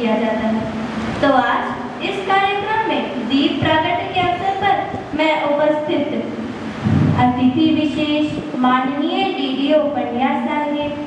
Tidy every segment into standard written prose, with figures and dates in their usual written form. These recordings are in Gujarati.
किया जाता है। तो आज इस कार्यक्रम में दीप प्रागट्य के अवसर पर मैं उपस्थित अतिथि विशेष माननीय डीडीओ उपन्यास साहिब,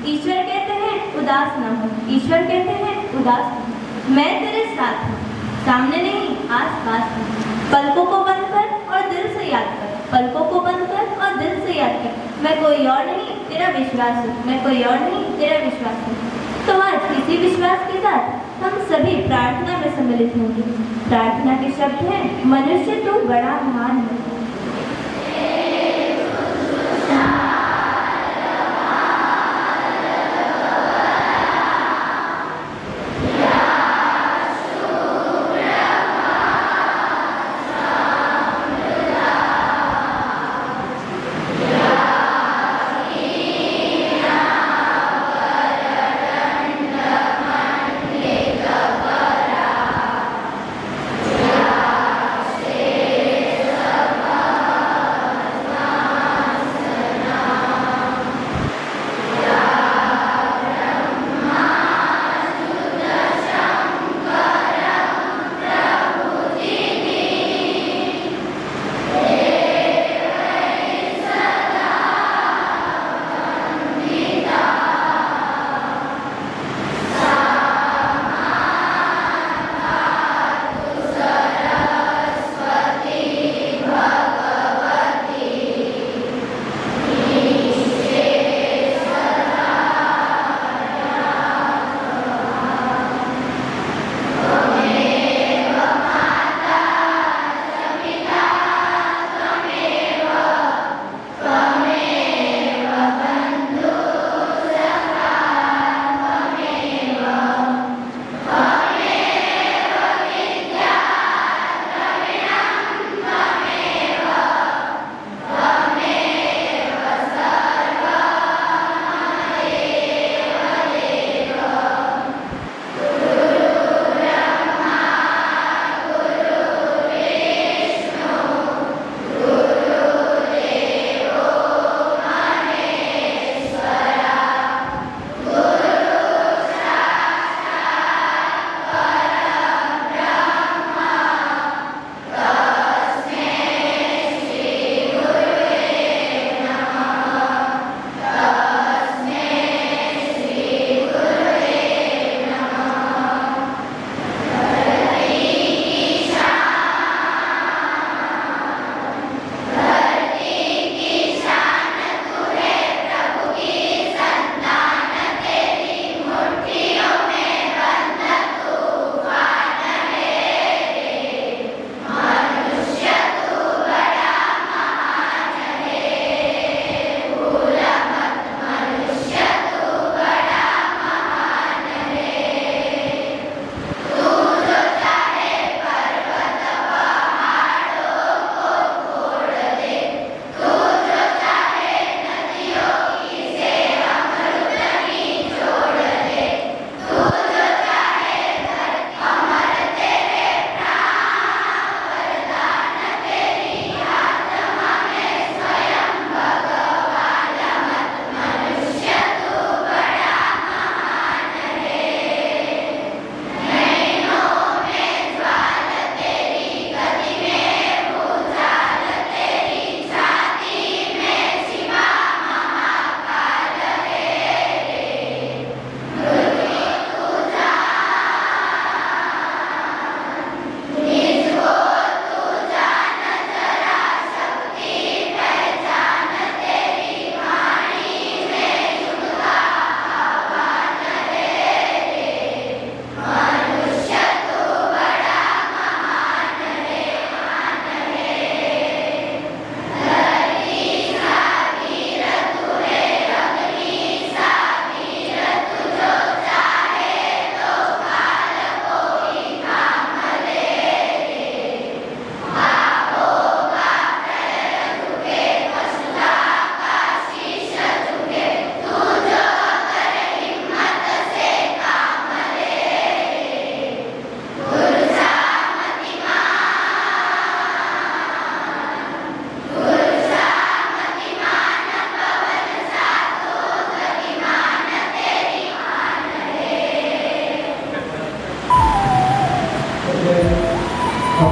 ईश्वर कहते हैं उदास न हो, ईश्वर कहते हैं उदास न हो। मैं तेरे साथ हूँ, सामने नहीं आस पास हूँ। पलकों को बंद कर और दिल से याद कर, पलकों को बंद कर और दिल से याद कर। मैं कोई और नहीं तेरा विश्वास हूँ, मैं कोई और नहीं तेरा विश्वास हूँ। तो आज इसी विश्वास के साथ हम सभी प्रार्थना में सम्मिलित होंगे। प्रार्थना के शब्द हैं, मनुष्य तू बड़ा महान है।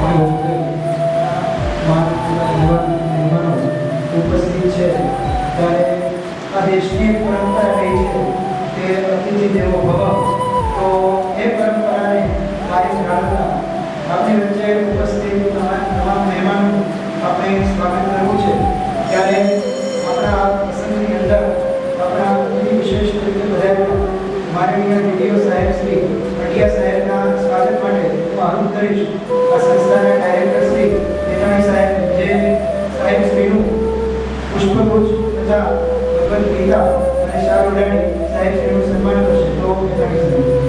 આપણી વચ્ચે મહેમાનો ઉપસ્થિત છે ત્યારે આ દેશની એક પરંપરા રહી છે કે અતિથિ દેવો ભવ. તો એ પરંપરાને કાયમ રાખતા આપણી વચ્ચે ઉપસ્થિત તમામ મહેમાનો આપણે સ્વાગત કરવું છે. ત્યારે આપણા આ પ્રસંગની અંદર આપણા અતિથિ વિશેષ તરીકે પધારેલા માનનીય ડીડીઓ સાહેબ શ્રી પટિયા સાહેબના સ્વાગત માટે હું આહુત કરીશ આ સંસ્થાના ડાયરેક્ટર શ્રી તેજાણી સાહેબ, જે સાહેબ શ્રીનું પુષ્પગુચ્છ તથા ભગવદ્ ગીતા અને શાલ ઉડાડી સાહેબ શ્રીનું સન્માન કરશે. તો તેજાણી સાહેબ.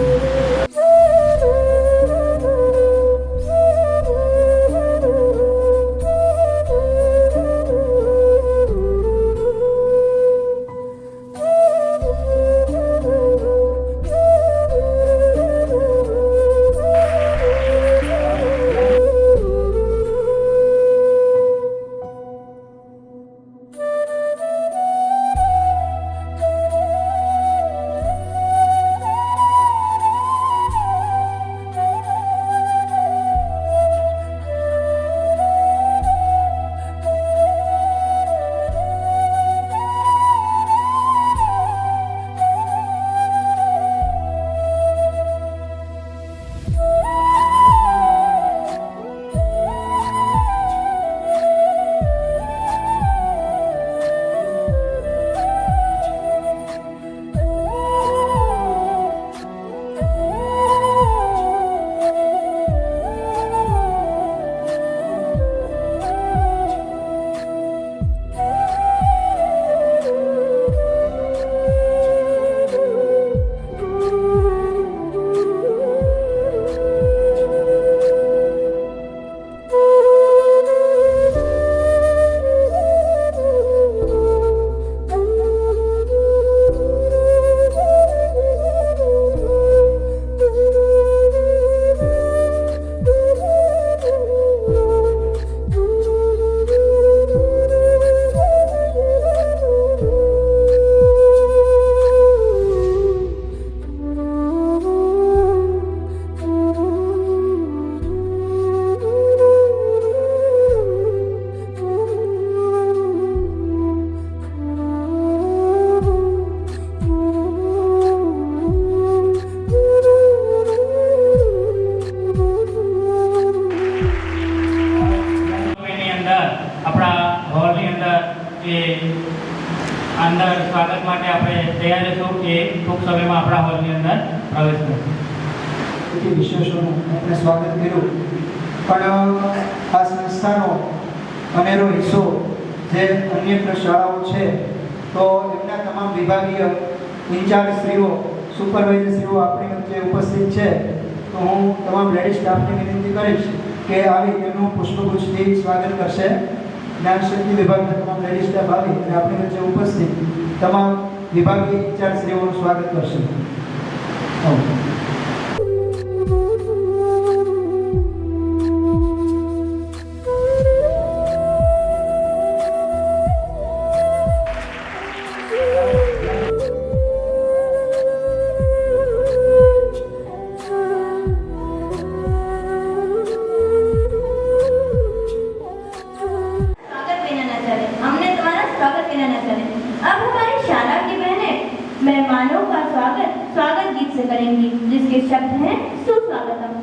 અંદર સ્વાગત માટે આપણે તૈયાર છું કે ટૂંક સમયમાં આપણા હોલની અંદર પ્રવેશ કરશે. વિશેષોનું આપણે સ્વાગત કર્યું, પણ આ સંસ્થાનો અનેરો હિસ્સો જે અન્ય શાળાઓ છે તો એમના તમામ વિભાગીય ઇન્ચાર્જ શ્રીઓ, સુપરવાઇઝર શ્રીઓ આપણી વચ્ચે ઉપસ્થિત છે. તો હું તમામ લેડી સ્ટાફને વિનંતી કરીશ કે આવી તેમનું પુષ્પગુચ્છથી સ્વાગત કરશે. જ્ઞાન શક્તિ વિભાગના તમામ લેડી સ્ટાફ આવી અને આપણી વચ્ચે ઉપસ્થિત તમામ વિભાગીય ઇન્ચાર્જ શ્રીઓનું સ્વાગત કરશે. मेहमानों का स्वागत गीत से करेंगी, जिसके शब्द हैं सुस्वागतम।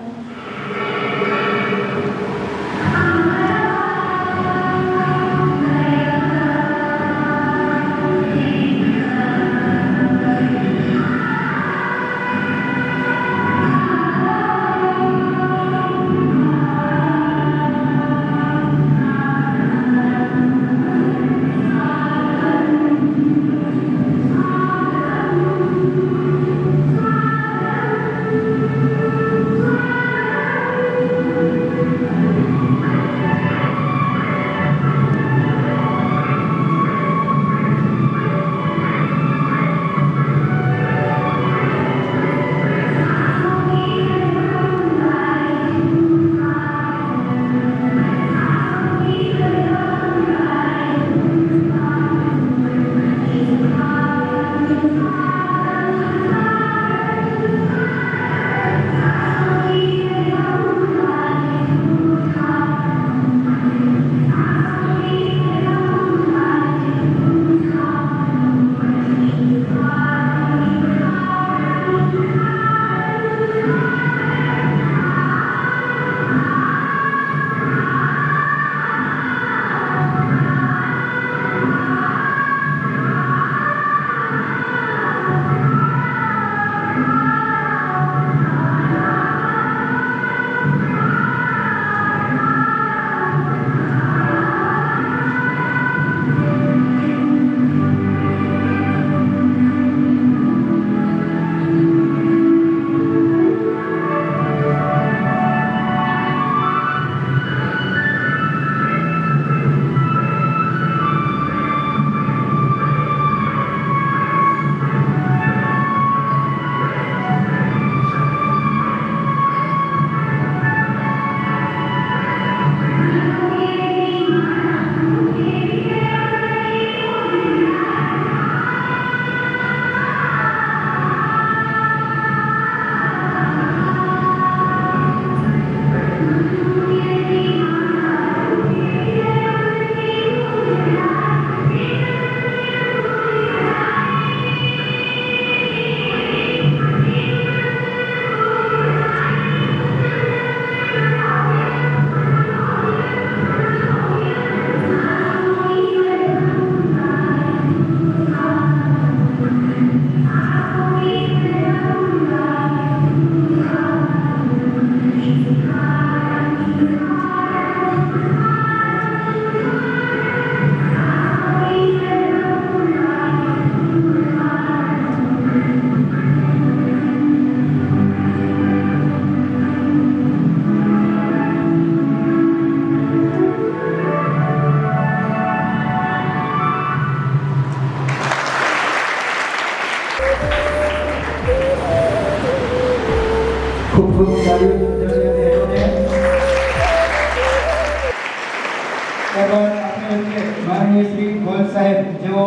ત્યારબાદ આપણે માનનીય શ્રી ગોયલ સાહેબ જેઓ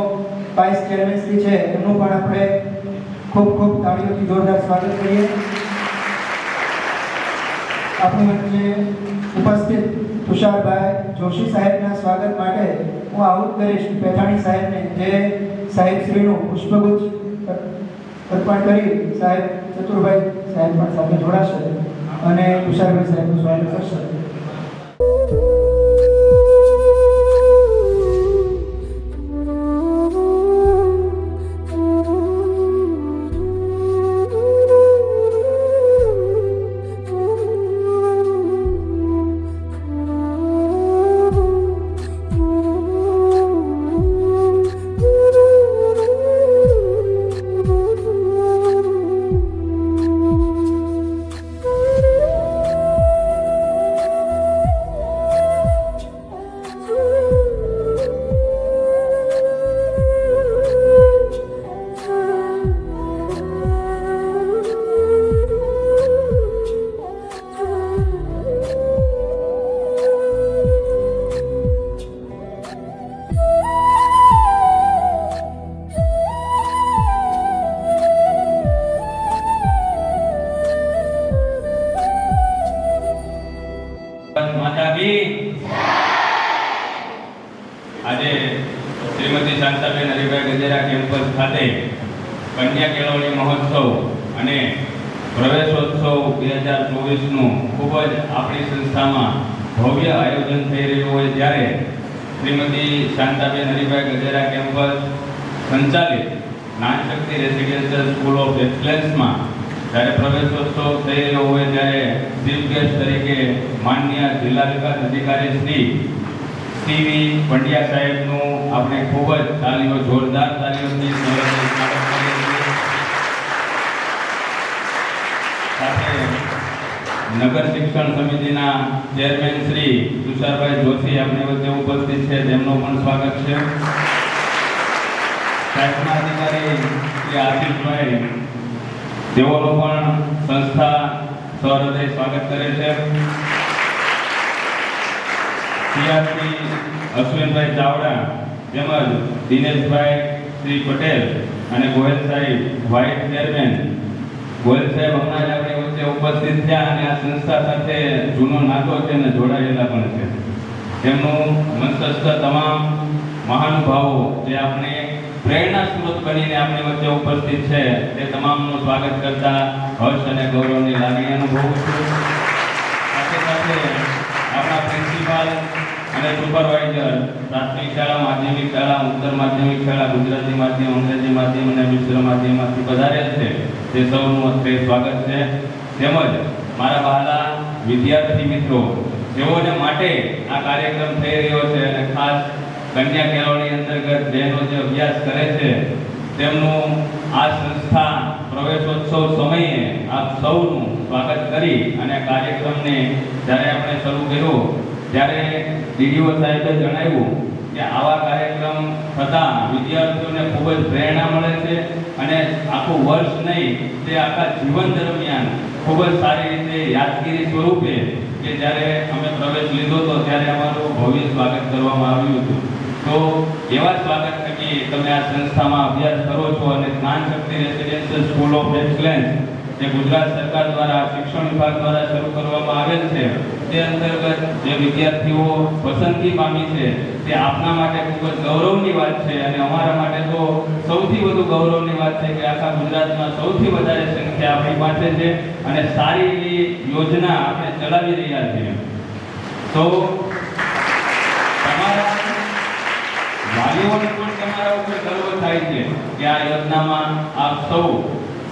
વાઇસ ચેરમેન શ્રી છે એમનું પણ આપણે ખૂબ ખૂબ તાળીઓથી જોરદાર સ્વાગત કરીએ. આપણી વચ્ચે ઉપસ્થિત તુષારભાઈ જોશી સાહેબના સ્વાગત માટે હું આહુત કરીશ પેથાણી સાહેબને, જે સાહેબશ્રીનું પુષ્પગુચ્છ અર્પણ કરી સાહેબ ચતુરભાઈ સાહેબ પણ સાથે જોડાશે અને તુષારભાઈ સાહેબનું સ્વાગત કરશે. આજે શ્રીમતી શાંતાબેન હરિભાઈ ગજેરા કેમ્પસ ખાતે કન્યા કેળવણી મહોત્સવ અને પ્રવેશોત્સવ 2024નું ખૂબ જ આપણી સંસ્થામાં ભવ્ય આયોજન થઈ રહ્યું હોય ત્યારે શ્રીમતી શાંતાબેન હરિભાઈ ગજેરા કેમ્પસ સંચાલિત જ્ઞાનશક્તિ રેસિડેન્શિયલ સ્કૂલ ઓફ એક્સલન્સમાં જ્યારે પ્રવેશોત્સવ થઈ રહ્યો હોય ત્યારે ચીફ ગેસ્ટ તરીકે માનનીય જિલ્લા વિકાસ અધિકારી શ્રી સીવી પંડ્યા સાહેબનું આપણે ખૂબ જ તાલીઓ, જોરદાર તાલીઓથી સ્વાગત કરીએ છીએ. સાથે નગર શિક્ષણ સમિતિના ચેરમેન શ્રી તુષારભાઈ જોશી આપણી વચ્ચે ઉપસ્થિત છે, તેમનું પણ સ્વાગત છે. શાસના અધિકારી શ્રી આશિષભાઈ, તેઓનું પણ સંસ્થા સહૃદય સ્વાગત કરે છે. શ્રી અશ્વિનભાઈ ચાવડા તેમજ દિનેશભાઈ શ્રી પટેલ અને ગોયલ સાહેબ વાઇસ ચેરમેન. ગોયલ સાહેબ હમણાં જ આપણી વચ્ચે ઉપસ્થિત થયા અને આ સંસ્થા સાથે જૂનો નાતો છે અને જોડાયેલા પણ છે. તેમનું મંચસ્થ તમામ મહાનુભાવો જે આપણે પ્રેરણા સ્ત્રોત બનીને આપણી વચ્ચે ઉપસ્થિત છે તે તમામનું સ્વાગત કરતા હર્ષ અને ગૌરવની લાગણી અનુભવું છું. સાથે સાથે આપણા પ્રિન્સિપાલ અને સુપરવાઇઝર પ્રાથમિક શાળા, માધ્યમિક શાળા, ઉત્તર માધ્યમિક શાળા, ગુજરાતી માધ્યમ, અંગ્રેજી માધ્યમ અને મિશ્ર માધ્યમમાંથી પધારેલ છે તે સૌનું અત્રે સ્વાગત છે. તેમજ મારા વહાલા વિદ્યાર્થી મિત્રો, જેઓને માટે આ કાર્યક્રમ થઈ રહ્યો છે અને ખાસ કન્યા કેળવણી અંતર્ગત બહેનો જે અભ્યાસ કરે છે તેમનું આ સંસ્થા પ્રવેશોત્સવ સમયે આપ સૌનું સ્વાગત કરી અને કાર્યક્રમને જ્યારે આપણે શરૂ કર્યો ત્યારે ડીડીઓ સાહેબે જણાવ્યું કે આવા કાર્યક્રમ થતાં વિદ્યાર્થીઓને ખૂબ જ પ્રેરણા મળે છે અને આખું વર્ષ નહીં તે આખા જીવન દરમિયાન ખૂબ જ સારી રીતે યાદગીરી સ્વરૂપે કે જ્યારે અમે પ્રવેશ લીધો હતો ત્યારે અમારું ભવ્ય સ્વાગત કરવામાં આવ્યું હતું. તો એવા સ્વાગત થકી તમે આ સંસ્થામાં અભ્યાસ કરો છો અને Gyanshakti residential school of excellence જે ગુજરાત સરકાર દ્વારા શિક્ષણ વિભાગ દ્વારા શરૂ કરવામાં આવેલ છે તે અંતર્ગત જે વિદ્યાર્થીઓ પસંદગી પામી છે તે આપના માટે ખૂબ જ ગૌરવની વાત છે અને અમારા માટે તો સૌથી વધુ ગૌરવની વાત છે કે આખા ગુજરાતમાં સૌથી વધારે સંખ્યા આપણી પાસે છે અને સારી એવી યોજના આપણે ચલાવી રહ્યા છીએ. તો તમારા વાલીઓને પણ તમારા ઉપર ગર્વ થાય છે કે આ યોજનામાં આપ સૌ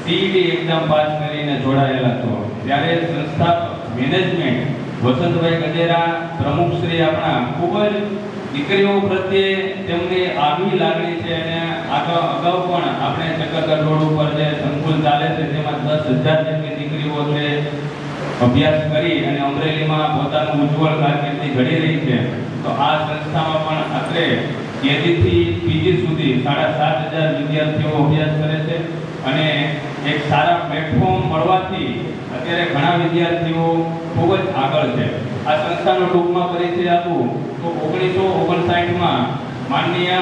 સીઈટી એક્ઝામ પાસ કરીને જોડાયેલા છો. ત્યારે સંસ્થા મેનેજમેન્ટ વસંતભાઈ ગજેરા પ્રમુખ શ્રી આપણા ખૂબ જ દીકરીઓ પ્રત્યે તેમની આગવી લાગણી છે અને અગાઉ પણ આપણે ચક્કરગઢ રોડ ઉપર જે સંકુલ ચાલે છે તેમાં 10,000 જેટલી દીકરીઓ છે અભ્યાસ કરી અને અમરેલીમાં પોતાનું ઉજ્જવળ કારકિર્દી ઘડી રહી છે. તો આ સંસ્થામાં પણ અત્રે કેજીથી પીજી સુધી 7,500 વિદ્યાર્થીઓ અભ્યાસ કરે છે અને એક સારા પ્લેટફોર્મ મળવાથી અત્યારે ઘણા વિદ્યાર્થીઓ ખૂબ જ આગળ છે. આ સંસ્થાનો ટૂંકમાં પરિચય આપું તો 1959માં માનનીય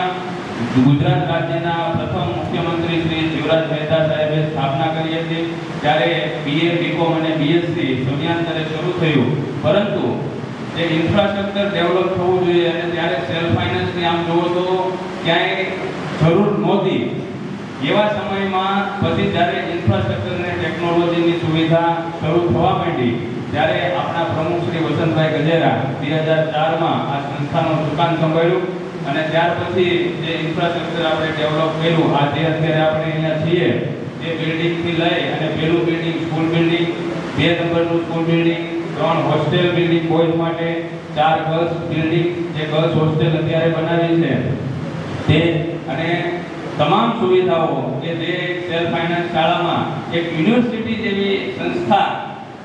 ગુજરાત રાજ્યના પ્રથમ મુખ્યમંત્રી શ્રી શિવરાજ મહેતા સાહેબે સ્થાપના કરી હતી. ત્યારે BA, BCom અને BSc સમયાંતરે શરૂ થયું, પરંતુ જે ઇન્ફ્રાસ્ટ્રક્ચર ડેવલપ થવું જોઈએ અને ત્યારે સેલ્ફ ફાઇનાન્સની આમ જુઓ તો ક્યાંય જરૂર નહોતી. એવા સમયમાં પછી જ્યારે ઇન્ફ્રાસ્ટ્રક્ચર અને ટેકનોલોજીની સુવિધા શરૂ થવા માંડી ત્યારે આપણા પ્રમુખ શ્રી વસંતભાઈ ગજેરા 2004માં આ સંસ્થાનું સુકાન સંભાળ્યું અને ત્યાર પછી જે ઇન્ફ્રાસ્ટ્રક્ચર આપણે ડેવલપ કર્યું, આજે અત્યારે આપણે અહીંયા છીએ તે બિલ્ડિંગથી લઈ અને પહેલું બિલ્ડિંગ સ્કૂલ બિલ્ડિંગ, 2 નંબરનું school building, 3 hostel building boys માટે, 4 ગર્લ્સ બિલ્ડિંગ જે ગર્લ્સ હોસ્ટેલ અત્યારે બનાવી છે તે, અને તમામ સુવિધાઓ કે જે સેલ્ફ ફાઇનાન્સ શાળામાં એક યુનિવર્સિટી જેવી સંસ્થા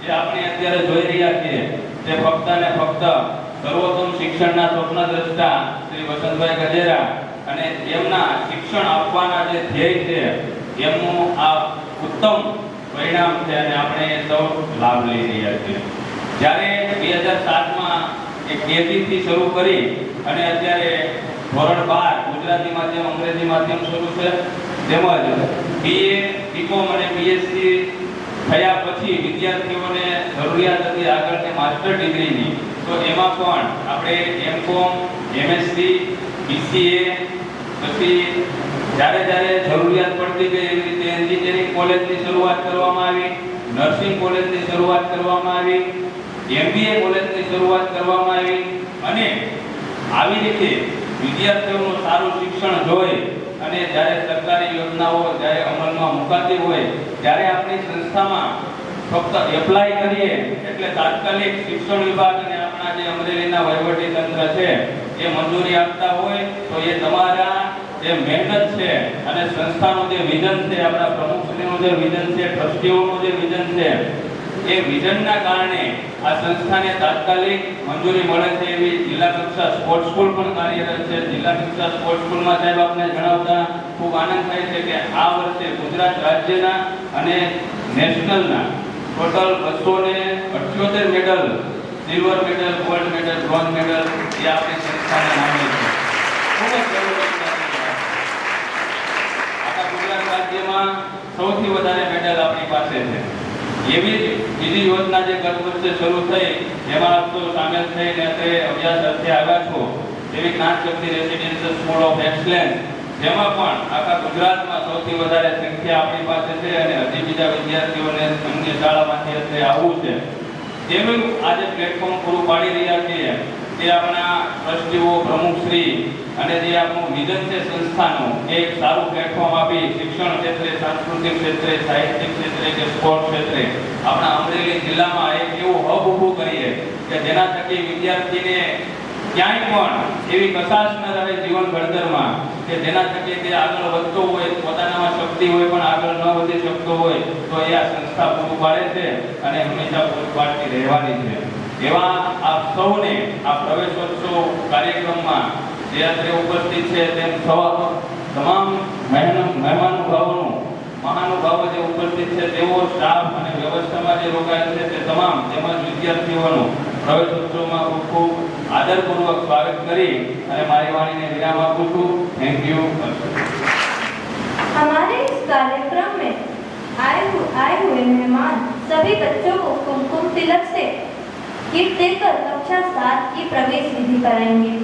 જે આપણે અત્યારે જોઈ રહ્યા છીએ તે ફક્ત અને ફક્ત સર્વોત્તમ શિક્ષણના સ્વપ્નદ્રષ્ટા શ્રી વસંતભાઈ ગજેરા અને એમના શિક્ષણ આપવાના જે ધ્યેય છે એમનું આ ઉત્તમ પરિણામ છે અને આપણે સૌ લાભ લઈ રહ્યા છીએ. જ્યારે 2007માં એક કેજીથી શરૂ કરી અને અત્યારે ધોરણ 12 ગુજરાતી માધ્યમ, અંગ્રેજી માધ્યમ શરૂ છે, તેમજ BA, BCom અને BSc થયા પછી વિદ્યાર્થીઓને જરૂરિયાત હતી આગળની માસ્ટર ડિગ્રીની, તો એમાં પણ આપણે MCom, MSc, BCA, પછી જ્યારે જરૂરિયાત પડતી ગઈ એવી રીતે એન્જિનિયરિંગ કોલેજની શરૂઆત કરવામાં આવી, નર્સિંગ કોલેજની શરૂઆત કરવામાં આવી, MBA કોલેજની શરૂઆત કરવામાં આવી અને આવી રીતે વિદ્યાર્થીઓનું સારું શિક્ષણ જોઈ અને જ્યારે સરકારી યોજનાઓ જ્યારે અમલમાં મુકાતી હોય ત્યારે આપણી સંસ્થામાં ફક્ત એપ્લાય કરીએ એટલે તાત્કાલિક શિક્ષણ વિભાગ અને આપણા જે અમરેલીના વહીવટી તંત્ર છે એ મંજૂરી આપતા હોય તો એ તમારા જે મહેનત છે અને સંસ્થાનું જે વિઝન છે, આપણા પ્રમુખશ્રીનું જે વિઝન છે, ટ્રસ્ટીઓનું જે વિઝન છે, એ વિઝનના કારણે આ સંસ્થાને તાત્કાલિક મંજૂરી મળે છે. એવી જિલ્લા કક્ષા સ્પોર્ટ્સ સ્કૂલ પણ કાર્યરત છે. જિલ્લા કક્ષા સ્પોર્ટ્સ સ્કૂલમાં સાહેબ આપને જણાવતા ખૂબ આનંદ થાય છે કે આ વર્ષે ગુજરાત રાજ્યના અને નેશનલના total 278 medal, silver medal, gold medal, bronze medal એ આપણી સંસ્થાના નામે છે. ખૂબ જ ગૌરવની વાત છે. આખા ગુજરાત રાજ્યમાં સૌથી વધારે મેડલ આપણી પાસે છે. એવી બીજી યોજના જે ગત વર્ષે શરૂ થઈ એમાં આપ તો સામેલ થઈને અત્યારે અભ્યાસ અર્થે આવ્યા છો, એવી જ્ઞાન શક્તિ રેસિડેન્શિયલ સ્કૂલ ઓફ એક્સલન્સ, જેમાં પણ આખા ગુજરાતમાં સૌથી વધારે સંખ્યા આપણી પાસે છે અને હજી બીજા વિદ્યાર્થીઓને અન્ય શાળામાંથી અત્યારે આવવું છે. તેનું આજે પ્લેટફોર્મ પૂરું પાડી રહ્યા છીએ તે આપણા ટ્રસ્ટીઓ, પ્રમુખશ્રી અને જે આપણું વિઝન છે સંસ્થાનું એક સારું પ્લેટફોર્મ આપી શિક્ષણ ક્ષેત્રે, સાંસ્કૃતિક ક્ષેત્રે, સાહિત્યિક ક્ષેત્રે કે સ્પોર્ટ ક્ષેત્રે આપણા અમરેલી જિલ્લામાં એક એવું હબ ઊભું કરીએ કે જેના થકી વિદ્યાર્થીને ક્યાંય પણ એવી કશાશ ન રહે જીવન ઘડતરમાં કે જેના થકી તે આગળ વધતો હોય, પોતાનામાં શક્તિ હોય પણ આગળ ન વધી શકતો હોય તો એ આ સંસ્થા પૂરું પાડે છે અને હંમેશા પૂરું પાડતી રહેવાની છે. એવા આપ સૌને આ પ્રવેશોત્સવ કાર્યક્રમમાં જે અત્યારે ઉપસ્થિત છે તેમ તમામ મહેમાનુભાવોનું, મહાનુભાવો જે ઉપસ્થિત છે તેઓ, સ્ટાફ અને વ્યવસ્થામાં જે રોકાયેલ છે તે તમામ તેમજ વિદ્યાર્થીઓનું પ્રવેશોત્સવમાં ખૂબ ખૂબ આદરપૂર્વક સ્વાગત કરી અને મારી વાણીને વિરામ આપું છું. Thank you. हमारे इस कार्यक्रम में आए हुए मेहमान सभी बच्चों को कुमकुम तिलक से किट देकर कक्षा 7 की प्रवेश विधि कराएंगे.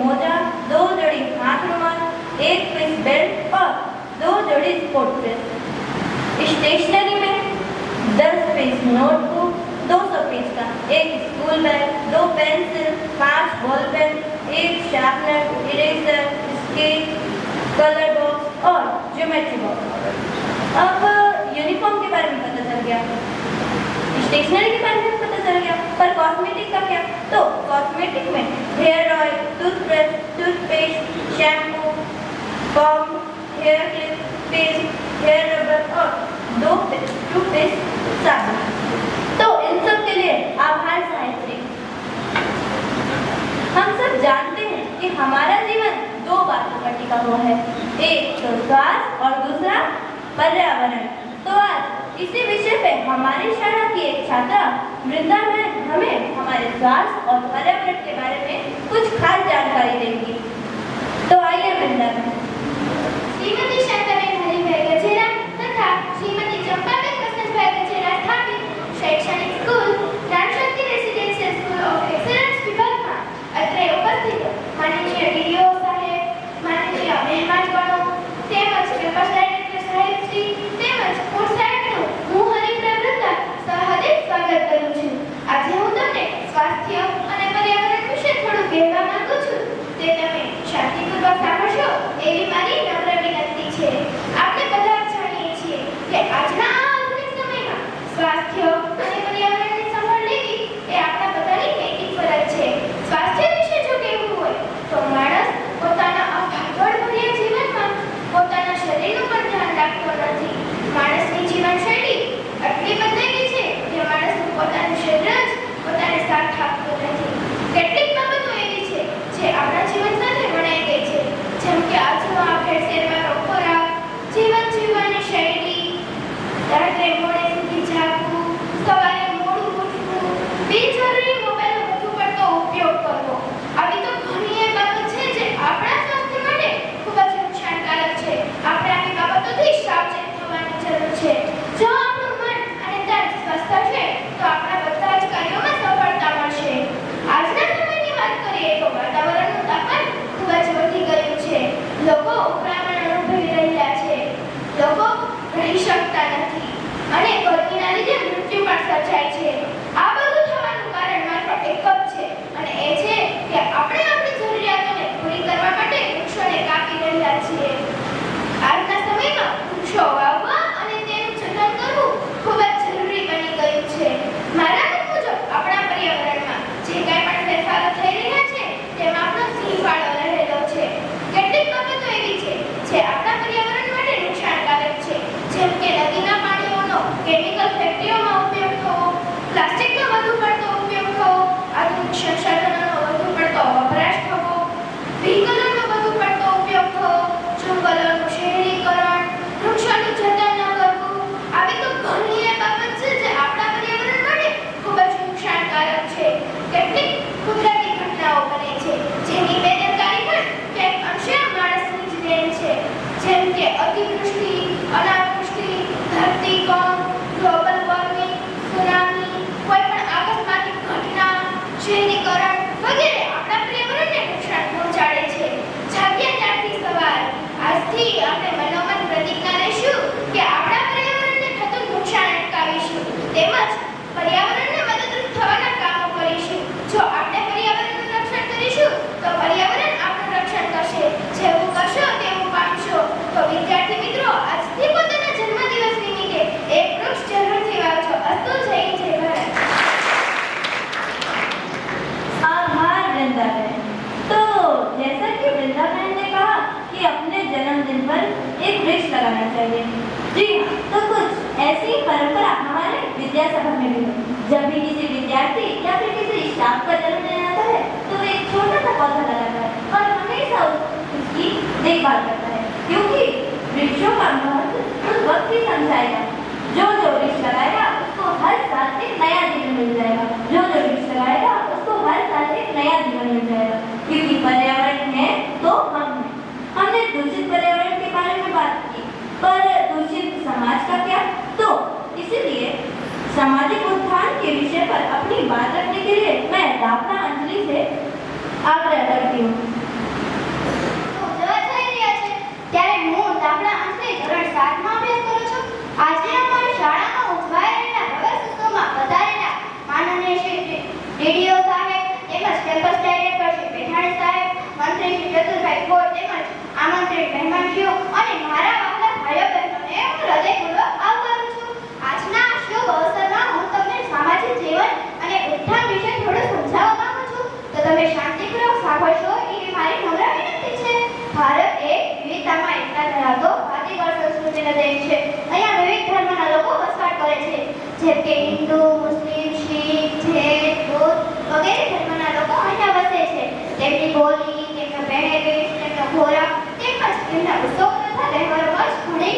मोजा, 2 जोड़ी हाथ रुमाल, 1 पीस बेल्ट और 2 जोड़ी स्पोर्ट ड्रेस। स्टेशनरी में 10 पीस नोटबुक, 200 पेज का 1 school bag, 2 pencil, 5 ball pen, 1 sharpener, eraser, scale, colour box और ज्योमेट्री बॉक्स। अब यूनिफॉर्म के बारे में पता चल गया, स्टेशनरी के बारे में पता चल गया, पर कॉस्मेटिक का क्या? तो कॉस्मेटिक में hair oil, toothbrush, toothpaste, shampoo, comb, hair clip, paste, hair rubber और 2 टूथपेस्ट, साबुन। तो इन सब के लिए आभार साहित्य। हम सब जानते हैं कि हमारा जीवन 2 बातों पर टिका हुआ है, एक तो स्वास्थ्य और दूसरा पर्यावरण। तो आज इसी विषय पे हमारी शाला की एक छात्रा वृंदा मैम हमें हमारे स्वास्थ्य और पर्यावरण के बारे में कुछ खास जानकारी देंगी। तो आइए वृंदा मैम। श्रीमती शांताबेन हरिभाई गजेरा तथा श्रीमती चंपाबेन वसंतभाई गजेरा स्थापित शैक्षणिक स्कूल राजशक्ति रेसिडेंशियल स्कूल ऑफ एक्सेलન્સ વિભાગમાં અત્રે ઉપસ્થિત માનનીય ડીઓ સાહેબ, માનનીય મહેમાનગણો તેમજ કેમ્પસ ડાયરેક્ટર સાહેબ શ્રી તેમજ પૂર્વ સાહેબનું હું હરિપ્રભા સહૃદય સ્વાગત કરું છું। આજે હું તમને સ્વાસ્થ્ય અને પર્યાવરણ વિશે થોડું કહેવા માંગુ છું, તે તમે શાંતિપૂર્વક સાંભળશો એવી મારી નમ્ર વિનંતી છે। આપણે બધા જાણીએ છીએ કે આજના આ આધુનિક સમયમાં સ્વાસ્થ્ય અને પર્યાવરણની સંભાળ લેવી એ આપણા બધાની નૈતિક ફરજ છે। સ્વાસ્થ્ય વિશે જો કહેવું હોય તો માણસ પોતાના આ ભાગદોડભર્યા જીવનમાં પોતાના શરીરનું પણ ધ્યાન રાખતો નથી। માણસની જીવનશૈલી એટલી બદલાઈ ગઈ છે કે માણસનું પોતાનું શરીર જ પોતાને સાથ આપતું નથી। કેટલીક બાબતો એવી છે જે આપણા જીવન સાથે વણાઈ ગઈ છે, જેમ કે આજનો આ ભેળસેળવાળો ખોરાક, જીવન જીવવાની શૈલી, રાત્રે મોડે સુધી જાગવું, સવારે મોડું ઉઠવું, બિનજરૂરી મોબાઈલનો વધુ પડતો ઉપયોગ કરવો, આવી તો ઘણી એ બાબત છે જે આપણા સ્વાસ્થ્ય માટે ખૂબ જ નુકસાનકારક છે। આપણે આવી બાબતોથી સાવચેત થવાની જરૂર છે। જો આપણું મન અને તન સ્વસ્થ હશે તો આપણા બધા જ કાર્યોમાં સફળતા મળશે। આજના સમયની વાત કરીએ તો વાતાવરણનું તાપમાન ખૂબ જ વધી ગયું છે। લોકો ઉકળામણ અનુભવી રહ્યા છે, લોકો રહી શકતા નથી અને ગરમીના લીધે મૃત્યુ પણ સર્જાય છે। આ બધું થવાનું કારણ માત્ર એક જ છે અને એ છે કે આપણે આપણી જરૂરિયાતોને પૂરી કરવા માટે વૃક્ષોને કાપી રહ્યા છીએ। આજના સમયમાં વૃક્ષો વાવવા અને તેનું જતન કરવું ખૂબ જ જરૂરી બની ગયું છે। મારા મત મુજબ આપણા પર્યાવરણમાં જે કાંઈ પણ ફેરફારો થઈ રહ્યા છે તેમાં આપણો સિંહ ફાળો રહેલો છે। કેટલીક બાબતો એવી છે જે આપણા પર્યાવરણ માટે નુકસાનકારક છે, જેમ કે નદીના પાણીઓનો કેમિકલ ફેક્ટરીઓમાં ઉપયોગ થવો, પ્લાસ્ટિકનો વધુ પડતો ઉપયોગ થવો, આધુનિક સંસાધનોનો વધુ પડતો વપરાશ થવો, વ્હીકલોનો વધુ પડતો ઉપયોગ થવો, જંગલોનું શહેરીકરણ, વૃક્ષોનું જતન ન કરવું, આવી તો ઘણી એ બાબત છે જે આપણા પર્યાવરણ માટે ખૂબ જ નુકસાનકારક છે। કેટલીક કુદરતી ઘટનાઓ બને છે જેની બેદરકારી પણ ક્યાંક અંશે માણસની જ દેન છે, જેમ કે અતિવૃષ્ટિ, અનાવૃષ્ટિ, ધરતીકંપ, ગ્લોબલ વોર્મિંગ, સુનામી, કોઈ પણ આકસ્મિક ઘટના, શહેરીકરણ વગેરે આપણા પર્યાવરણને નુકસાન પહોંચાડે છે। જાગ્યા ત્યારથી સવાર, આજથી આપણે મનોમન પ્રતિજ્ઞા લઈશું કે આપણા પર્યાવરણને થતું નુકસાન અટકાવીશું તેમજ પર્યાવરણને મદદરૂપ થવાના કામો કરીશું। જો આપણે પર્યાવરણનું રક્ષણ કરીશું તો પર્યાવરણ આપણું રક્ષણ કરશે। જેવું કરશો તેવું પામશો। તો વિદ્યાર્થી મિત્રો, આજથી પોતાના જન્મદિવસ નિમિત્તે એક વૃક્ષ જરૂરથી વાવજો। અસ્તુ, જય હિન્દ, જય ભારત। आभार वृंदा बहन। तो जैसा कि वृंदा बहन ने कहा कि अपने जन्मदिन पर एक वृक्ष लगाना चाहिए, जी हाँ, तो कुछ ऐसी परंपरा हमारे विद्यासभा में भी है। जब भी किसी विद्यार्थी या फिर किसी स्टाफ का जन्मदिन आता है तो वे एक छोटा सा पौधा लगाता है और हमेशा उसकी देखभाल करता है, क्योंकि वृक्षों का महत्व उस वक्त ही समझाएगा। जो वृक्ष लगाएगा उसको हर साल एक नया जीवन मिल जाएगा। जो वृक्ष लगाएगा उसको हर साल एक नया जीवन मिल जाएगा, क्योंकि पर्यावरण है तो हम हैं। हमने दूषित पर्यावरण के बारे में बात की, पर दूषित समाज का क्या? तो इसीलिए सामाजिक उत्थान के विषय पर अपनी बात रखने के लिए मैं दापना अंजलि से आग्रह करती हूँ। શૈક્ષણિક મહેમાનશ્રીઓ અને મારા વહાલા ભાઈઓ બહેનોને હું હૃદયપૂર્વક આવકારું છું. આજના આ શુભ અવસરમાં હું તમને સામાજિક જીવન અને ઉત્થાન વિશે થોડું સમજાવવા માંગુ છું, તો તમે શાંતિપૂર્વક સાંભળશો એવી મારી નમ્ર વિનંતી છે. ભારત એક વિવિધતામાં એકતા ધરાવતો ભાતીગળ સંસ્કૃતિનો દેશ છે. અહીંયા વિવિધ ધર્મના લોકો વસવાટ કરે છે, જેમ કે હિન્દુ, મુસ્લિમ, શીખ, જૈન, બૌદ્ધ વગેરે ધર્મના લોકો અહીંયા વસે છે. તેમની બોલી, તેમનો પહેરવેશ, તેમનો ખોરાક તેમજ તેમના ઉત્સવો તથા તહેવારોમાં ઘણી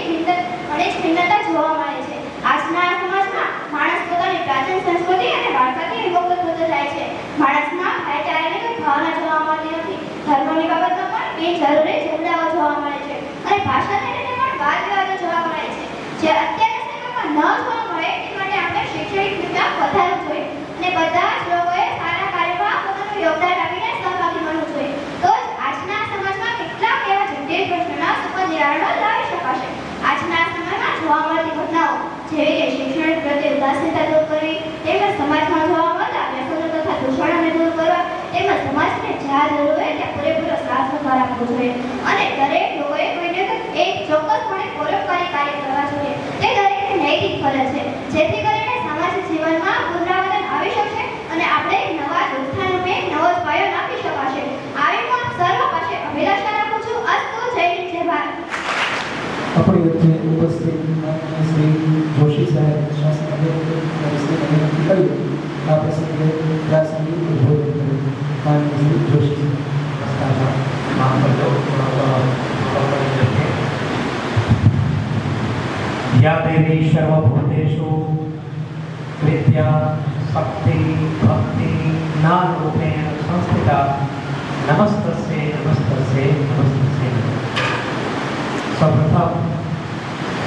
જ ભિન્નતા જોવા મળે છે. આજના આ સમાજમાં માણસ પોતાની પ્રાચીન સંસ્કૃતિ અને વારસાથી વિમુખ થતો જાય છે. માણસમાં ભાઈચારાની કોઈ ભાવના જોવા મળતી નથી. ધર્મની બાબતમાં પણ બિનજરૂરી ઝઘડાઓ જોવા મળે છે અને ભાષાને લઈને પણ વાદ વિવાદો જોવા મળે છે, જે અત્યારના સમયમાં ન જોવા મળે તે માટે આપણે શૈક્ષણિક વિકાસ વધારવું જોઈએ અને બધા જ લોકોએ સારા કાર્યમાં પોતાનું યોગદાન આપીને સહભાગી બનવું જોઈએ. તો જ આજના સમાજમાં કેટલાક એવા જટિલ પ્રશ્નોના સુપર નિરાકરણો લાવી શકાશે. આજના સમયમાં જોવા મળતી ઘટનાઓ જેવી કે શિક્ષણ પ્રત્યે ઉદાસીનતા દૂર કરવી, તેમજ સમાજમાં જોવા મળતા વ્યસનો તથા દૂષણોને દૂર કરવા, તેમજ સમાજને જ્યાં જરૂર હોય ત્યાં પૂરેપૂરો સાથ સહકાર આપવો જોઈએ અને દરેક લોકોએ કોઈને એક ચોક્કસપણે પરોપકારી કાર્ય કરવા જોઈએ. તે દરેકની નૈતિક ફરજ છે, જેથી કરીને સામાજિક જીવનમાં પુનરાવર્તન આવી શકશે અને આપણે નવા ઉત્થાન રૂપે નવો જ પાયો નાખી શકાશે. આવી હું આપ સર્વ પાસે અભિલાષા રાખું છું. અસ્તુ. જય હિન્દ, જય ભારત. આપણી વચ્ચે ઉપસ્થિત માનનીય શ્રી જોશી સાહેબ શાસન વિનંતી કરી આ પ્રસંગે પ્રાસંગિક ઉદ્બોધન કર્યું. માનનીય શ્રી જોશી या देवी सर्वभूतेषु विद्या शक्ति भक्ति ज्ञान रूपेण संस्थिता नमस्तस्यै नमस्तस्यै नमस्तस्यै. સૌપ્રથમ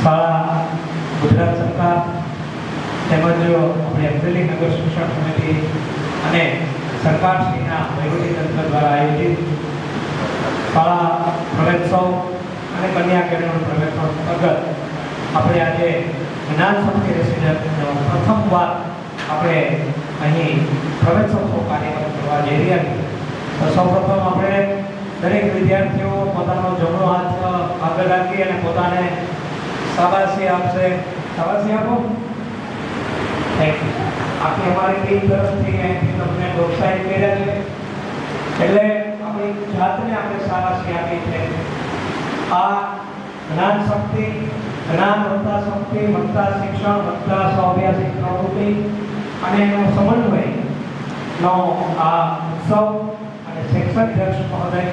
શાળા ગુજરાત સરકાર તેમજ આપણી અમરેલી નગર શિક્ષણ સમિતિ અને સરકારશ્રીના વહીવટીતંત્ર દ્વારા આયોજિત શાળા પ્રવેશોત્સવ અને કન્યા કેળવણી પ્રવેશોત્સવ અંતર્ગત આપણે આજે જ્ઞાન શક્તિ રેસિડેન્ટનો પ્રથમવાર આપણે અહીં પ્રવેશોત્સવ કાર્યક્રમ કરવા જઈ રહ્યા છીએ. તો સૌપ્રથમ આપણે દરેક વિદ્યાર્થીઓ પોતાનો જમણો હાથ આગળ રાખી અને પોતાને શાબાશી આપશે. શાબાશી આપો. Thank you. આખી અમારી ટીમ તરફથી અહીંથી તમને પ્રોત્સાહિત કર્યા છે એટલે આપણી જાતને આપણે શાબાશી આપી છે. આ જ્ઞાન શક્તિ, જ્ઞાન વત્તા શક્તિ વત્તા શિક્ષણ વત્તા સ્વાભ્યાસિક પ્રવૃત્તિ અને એનો સમન્વયનો આ ઉત્સવ અને શિક્ષક અધ્યક્ષ મહોદય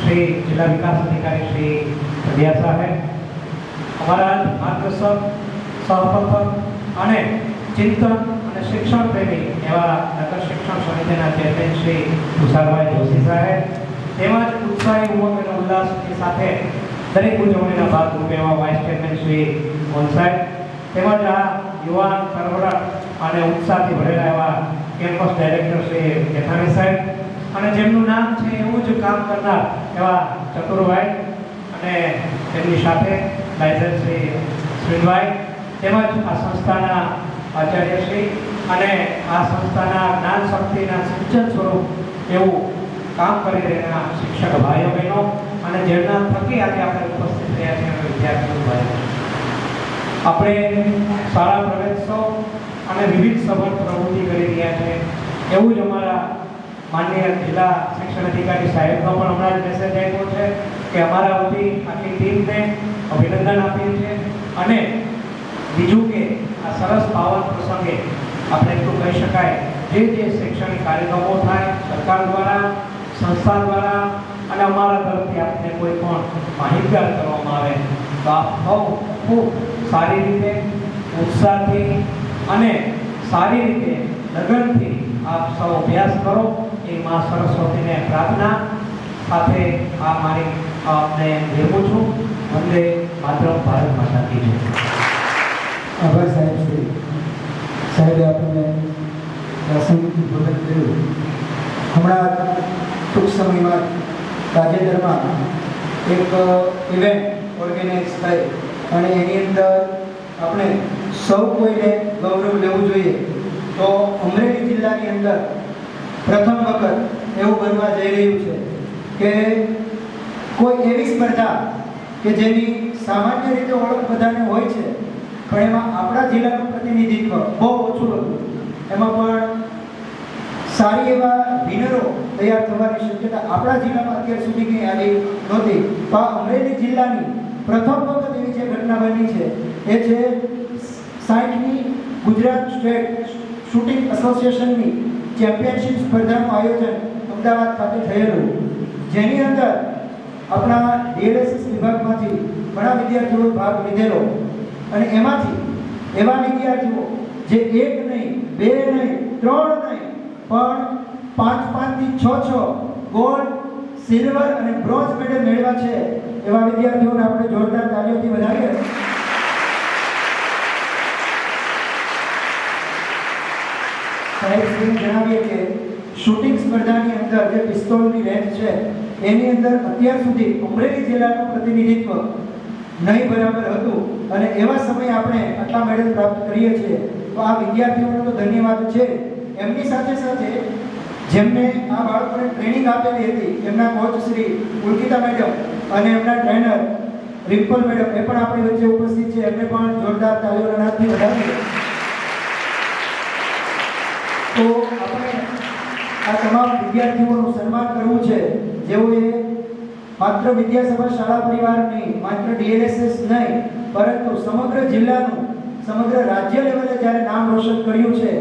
શ્રી જિલ્લા વિકાસ અધિકારી શ્રી પડિયા સાહેબ, અમારા માર્ગદર્શક સહપ્રથમ અને ચિંતન અને શિક્ષણ પ્રેમી એવા નગર શિક્ષણ સમિતિના ચેરમેન શ્રી તુષારભાઈ જોશી સાહેબ, તેમજ ઉત્સાહી ઉમંગ અને ઉલ્લાસની સાથે દરેક ઉજવણીના ભાગરૂપે એવા વાઇસ ચેરમેન શ્રી મોહન સાહેબ, તેમજ આ યુવાન સરવડા અને ઉત્સાહથી ભરેલા એવા કેમ્પસ ડાયરેક્ટર શ્રી જેઠાણી સાહેબ અને જેમનું નામ છે એવું જ કામ કરનાર એવા ચતુરભાઈ અને તેમની સાથે લાયસન્સ શ્રી શ્રીભાઈ, તેમજ આ સંસ્થાના આચાર્યશ્રી અને આ સંસ્થાના જ્ઞાન શક્તિના સિંચન સ્વરૂપ એવું કામ કરી રહેલા શિક્ષક ભાઈઓ બહેનો અને જેમના થકી આજે આપણે ઉપસ્થિત રહ્યા છીએ વિદ્યાર્થીઓ ભાઈઓ. આપણે શાળા પ્રવેશોત્સવ અને વિવિધ સફળ પ્રવૃત્તિ કરી રહ્યા છે એવું જ અમારા માનનીય જિલ્લા શિક્ષણ અધિકારી સાહેબનો પણ હમણાં જ મેસેજ આવ્યો છે કે અમારા વતી આખી ટીમને અભિનંદન આપીએ છીએ. અને બીજું કે આ સરસ પાવન પ્રસંગે આપણે એટલું કહી શકાય જે શૈક્ષણિક કાર્યક્રમો થાય સરકાર દ્વારા, સંસ્થા દ્વારા અને અમારા તરફથી આપને કોઈ પણ માહિતગાર કરવામાં આવે તો આપ સૌ ખૂબ સારી રીતે ઉત્સાહથી અને સારી રીતે લગનથી આપ સૌ અભ્યાસ કરો એ મા સરસ્વતીને પ્રાર્થના સાથે આ મારી આપને લેવું છું. વંદે માતરમ. ભારત માતા કી જય. આભાર સાહેબ શ્રી. સાહેબે આપણને પ્રાસંગિક ઉદ્બોધન કર્યું. હમણાં ટૂંક સમયમાં તાજેતરમાં એક ઇવેન્ટ ઓર્ગેનાઇઝ થઈ અને એની અંદર આપણે સૌ કોઈને ગૌરવ લેવું જોઈએ. તો અમરેલી જિલ્લાની અંદર પ્રથમ વખત એવું બનવા જઈ રહ્યું છે કે કોઈ એવી સ્પર્ધા કે જેની સામાન્ય રીતે ઓળખ બધાને હોય છે, પણ એમાં આપણા જિલ્લાનું પ્રતિનિધિત્વ બહુ ઓછું હતું. એમાં પણ સારી એવા વિનરો તૈયાર થવાની શક્યતા આપણા જિલ્લામાં અત્યાર સુધી કંઈ આવી નહોતી. તો આ અમરેલી જિલ્લાની પ્રથમ વખત એવી જે ઘટના બની છે એ છે 60મી ગુજરાત સ્ટેટ શૂટિંગ એસોસિએશનની ચેમ્પિયનશિપ સ્પર્ધાનું આયોજન અમદાવાદ ખાતે થયેલું, જેની અંદર આપણા ડીએલએસએસ વિભાગમાંથી ઘણા વિદ્યાર્થીઓએ ભાગ લીધેલો. અને એમાંથી એવા વિદ્યાર્થીઓ જે 1 નહીં, 2 નહીં, 3 નહીં, પણ 5 થી 6 ગોલ્ડ, સિલ્વર અને બ્રોન્ઝ મેડલ મેળવ્યા છે. એવા વિદ્યાર્થીઓને આપણે જોરદાર તાળીઓથી વધાવીએ. સાહેબશ્રીને જણાવીએ કે શૂટિંગ સ્પર્ધાની અંદર જે પિસ્તોલની રેન્જ છે એની અંદર અત્યાર સુધી અમરેલી જિલ્લાનું પ્રતિનિધિત્વ નહીં બરાબર હતું, અને એવા સમયે આપણે આટલા મેડલ પ્રાપ્ત કરીએ છીએ. તો આ વિદ્યાર્થીઓનો તો ધન્યવાદ છે. એમની સાથે સાથે જેમને આ બાળકોને ટ્રેનિંગ આપેલી હતી એમના કોચ શ્રી પુલકિતા મેડમ અને એમના ટ્રેનર રિમ્પલ મેડમ એ પણ આપણી વચ્ચે ઉપસ્થિત છે. એમને પણ જોરદાર તાળીઓના નાદથી વધાવીએ. તો આપણે આ તમામ વિદ્યાર્થીઓનું સન્માન કરવું છે, જેઓએ માત્ર વિદ્યાસભા શાળા પરિવાર નહીં, માત્ર ડીએલએસએસ નહીં, પરંતુ સમગ્ર જિલ્લાનું, સમગ્ર રાજ્ય લેવલે જ્યારે નામ રોશન કર્યું છે.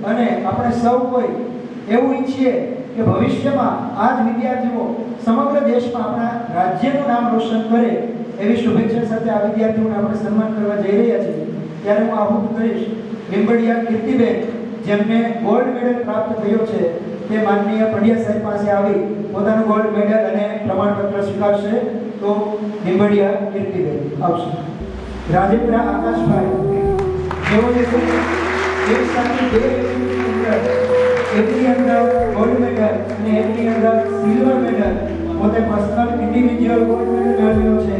અને આપણે સૌ કોઈ એવું ઈચ્છીએ કે ભવિષ્યમાં આ જ વિદ્યાર્થીઓ સમગ્ર દેશમાં આપણા રાજ્યનું નામ રોશન કરે, એવી શુભેચ્છા સાથે આ વિદ્યાર્થીઓને આપણે સન્માન કરવા જઈ રહ્યા છીએ. ત્યારે હું આહુત કરીશ લીંબડિયા કીર્તિબેન, જેમને ગોલ્ડ મેડલ પ્રાપ્ત થયો છે, તે માનનીય પંડ્યા સાહેબ પાસે આવી પોતાનું ગોલ્ડ મેડલ અને પ્રમાણપત્ર સ્વીકારશે. તો લીંબડિયા કીર્તિબેન આવશે. રાજેન્દ્ર આકાશભાઈ, જેઓએ એક સાથે 2 અંદર ગોલ્ડ મેડલ અને એકની અંદર સિલ્વર મેડલ, પોતે પર્સનલ ઇન્ડિવિડ્યુઅલ ગોલ્ડ મેડલ મેળવ્યો છે.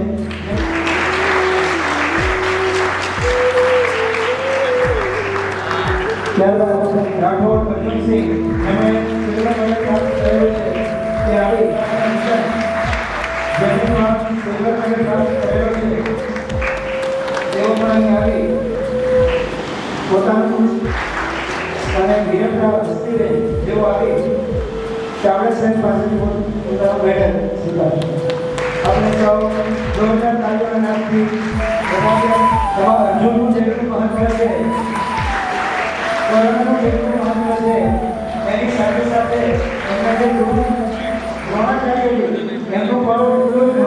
ત્યારબાદ રાઠોડ અર્જુનસિંહ, એમણે સિલ્વર મેડલ પ્રાપ્ત કર્યો છે. તે આવી જેમણે સિલ્વર મેડલ પ્રાપ્ત કર્યો છે તેઓ પણ અહીં આવી પોતાનું અને વિરેન્દ્ર હસ્તીબેન જેઓ આવી ચાવડા સાહેબ પાસેથી પોતાનું મેડલ સ્વીકારશે. આપણે સૌ જોરદાર તાળીઓના નાદથી તમારા અર્જુનનું જેટલું મહત્વ છે, કોરોનાનું જેટલું મહત્વ છે, એની સાથે સાથે એમના જે દ્રોણાચાર્ય એમનું પણ એટલું જ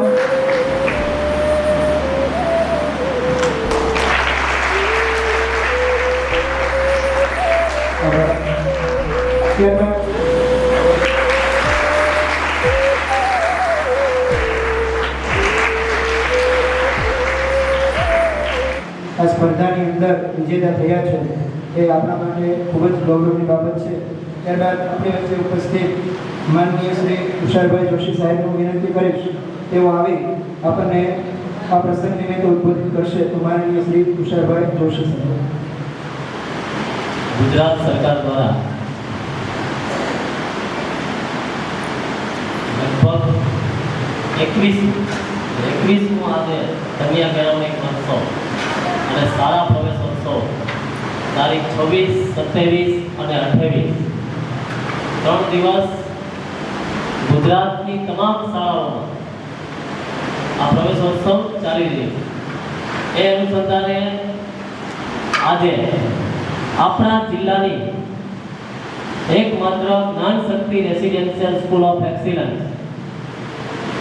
આ સ્પર્ધાની અંદર વિજેતા થયા છે એ આપણા માટે ખૂબ જ ગૌરવની બાબત છે. ત્યારબાદ આપણી વચ્ચે ઉપસ્થિત માનનીય શ્રી તુષારભાઈ જોશી સાહેબનું વિનંતી કરીશ તેઓ આવી આપણને આ પ્રસંગ નિમિત્તે ઉદ્બોધિત કરશે. તો માનનીય શ્રી તુષારભાઈ જોશી સાહેબ. ગુજરાત સરકાર દ્વારા લગભગ 21મો આજે કન્યા કેળવણી મહોત્સવ અને શાળા પ્રવેશોત્સવ તારીખ 26, 27 અને 28 3 દિવસ ગુજરાતની તમામ શાળાઓમાં આ પ્રવેશોત્સવ ચાલી રહ્યો. એ અનુસંધાને આજે આપણા જિલ્લાની એકમાત્ર જ્ઞાન શક્તિ રેસિડેન્શિયલ સ્કૂલ ઓફ એક્સિલન્સ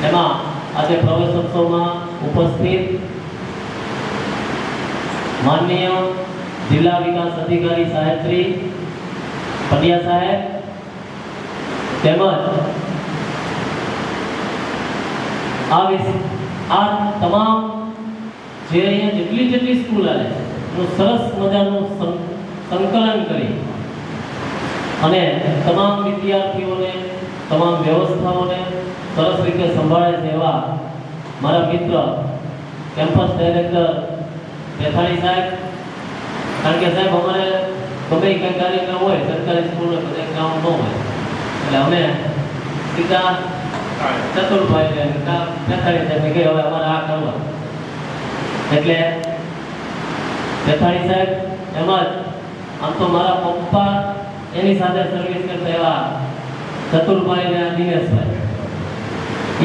એમાં આજે પ્રવેશોત્સવમાં ઉપસ્થિત માનનીય જિલ્લા વિકાસ અધિકારી સાહેબ શ્રી પંડ્યા સાહેબ તેમજ આ તમામ જે અહીંયા જેટલી સ્કૂલ આવે નું સરસ મજાનું સંકલન કરી અને તમામ વિદ્યાર્થીઓને, તમામ વ્યવસ્થાઓને સરસ રીતે સંભાળે છે એવા મારા મિત્ર કેમ્પસ ડાયરેક્ટર પેથાણી સાહેબ. કારણ કે સાહેબ અમારે ગમે કંઈ કાર્યક્રમ હોય સરકારી સ્કૂલનો બધે કામ ન હોય એટલે અમે સીધા ચતુરભાઈ ને પેથાણી સાહેબ કે હવે અમારે આ કરવા, એટલે પેથાણી સાહેબ એમ જ આમ તો મારા પપ્પા એની સાથે સર્વિસ કરતા એવા ચતુરભાઈ ને દિનેશભાઈ,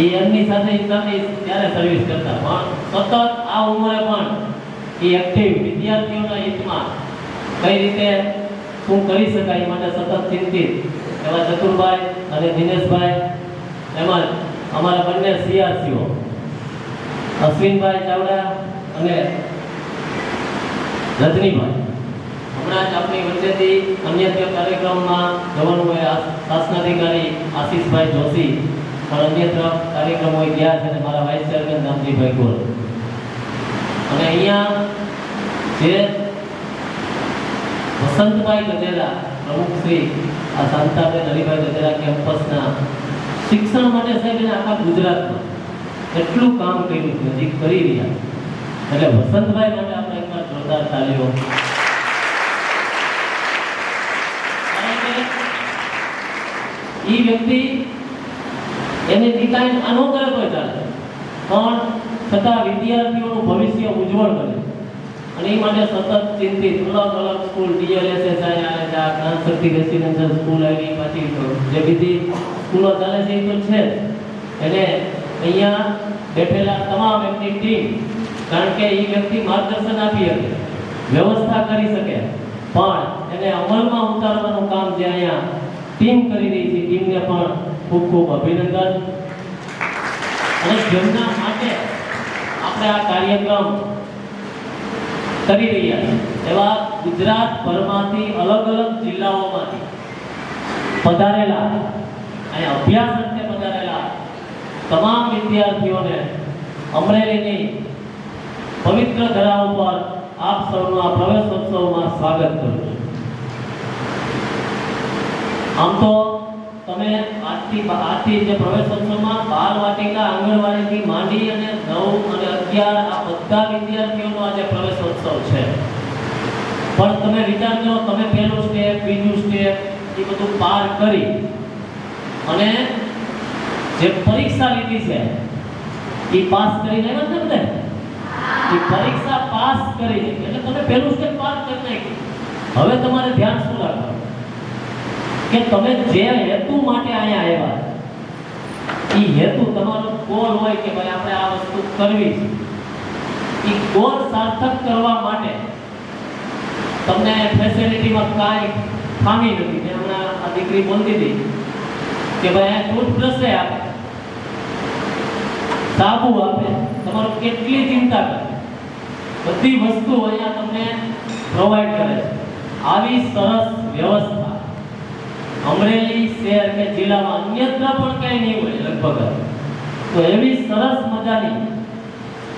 એ એમની સાથે ત્યારે સર્વિસ કરતા, પણ સતત આ ઉંમરે પણ એ એક્ટિવ વિદ્યાર્થીઓના હિતમાં કઈ રીતે શું કરી શકાય એ માટે સતત ચિંતિત એવા ચતુરભાઈ અને દિનેશભાઈ, એમ જ અમારા બંને સીઆરસીઓ અશ્વિનભાઈ ચાવડા અને રજનીભાઈ, હમણાં જ આપણી વચ્ચેથી અન્ય કાર્યક્રમમાં જવાનું હોય શાસનાધિકારી આશીષભાઈ જોશી પણ અન્યત્ર કાર્યક્રમો ગયા છે અને મારા વાઇસ ચેરમેન નામજીભાઈ ગોર, અને અહીંયા જે વસંતભાઈ ગજેરા પ્રમુખ શ્રી આ શાંતાબેન હરિભાઈ ગજેરા કેમ્પસના શિક્ષણ માટે સાહેબ એને આખા ગુજરાતમાં એટલું કામ કર્યું છે, હજી કરી રહ્યા, એટલે વસંતભાઈ માટે આપણે એકવાર જોરદાર તાળીઓ. એ વ્યક્તિ એને નિકાય આનો કરે તો ચાલે, પણ છતાં વિદ્યાર્થીઓનું ભવિષ્ય ઉજ્જવળ કરે અને એ માટે સતત ચિંતિત. અલગ અલગ સ્કૂલ DLSS અહીંયા જ્ઞાનશક્તિ રેસિડેન્શિયલ સ્કૂલ આવી, પાછી જે બીજી સ્કૂલો ચાલે છે એ તો છે જ, એને અહીંયા બેઠેલા તમામ એમની ટીમ, કારણ કે એ વ્યક્તિ માર્ગદર્શન આપી શકે, વ્યવસ્થા કરી શકે, પણ એને અમલમાં ઉતારવાનું કામ જે અહીંયા ટીમ કરી રહી છે, ટીમને પણ ખૂબ ખૂબ અભિનંદન. અને જેમના માટે આપણે આ કાર્યક્રમ કરી રહ્યા છીએ એવા ગુજરાતભરમાંથી અલગ અલગ જિલ્લાઓમાંથી પધારેલા, અહીંયા અભ્યાસ અર્થે પધારેલા તમામ વિદ્યાર્થીઓને અમરેલીની પવિત્ર ધરા ઉપર આપ સૌનું આ પ્રવેશોત્સવમાં સ્વાગત કરું છું. આમ તો તમે આજથી જે પ્રવેશોત્સવમાં બાલવાટિકા, આંગણવાડીથી માંડી અને 9 અને 11 આ બધા વિદ્યાર્થીઓનો આજે પ્રવેશોત્સવ છે, પણ તમે વિચારજો, તમે પહેલું સ્ટેપ, બીજું સ્ટેપ એ બધું પાર કરી અને જે પરીક્ષા લીધી છે એ પાસ કરીને આવ્યા છે ને, એ પરીક્ષા પાસ કરી એટલે તમે પહેલું સ્ટેપ પાસ કરી નાખ્યું. હવે તમારે ધ્યાન શું રાખવાનું કે તમે જે હેતુ માટે અહીંયા આવ્યા, એ હેતુ તમારો ગોલ હોય કે ભાઈ આપણે આ વસ્તુ કરવી છે, એ ગોલ સાર્થક કરવા માટે તમને ફેસિલિટીમાં કાંઈ ખામી નથી. મેં હમણાં આ દીકરી બોલતી હતી કે ભાઈ આ ટૂથબ્રશ આપે, સાબુ આપે, તમારો કેટલી ચિંતા કરે, બધી વસ્તુ અહીંયા તમને પ્રોવાઈડ કરે છે. આવી સરસ વ્યવસ્થા અમરેલી શહેર કે જિલ્લામાં અન્યત્ર પણ કઈ નહીં હોય લગભગ, તો એવી સરસ મજાની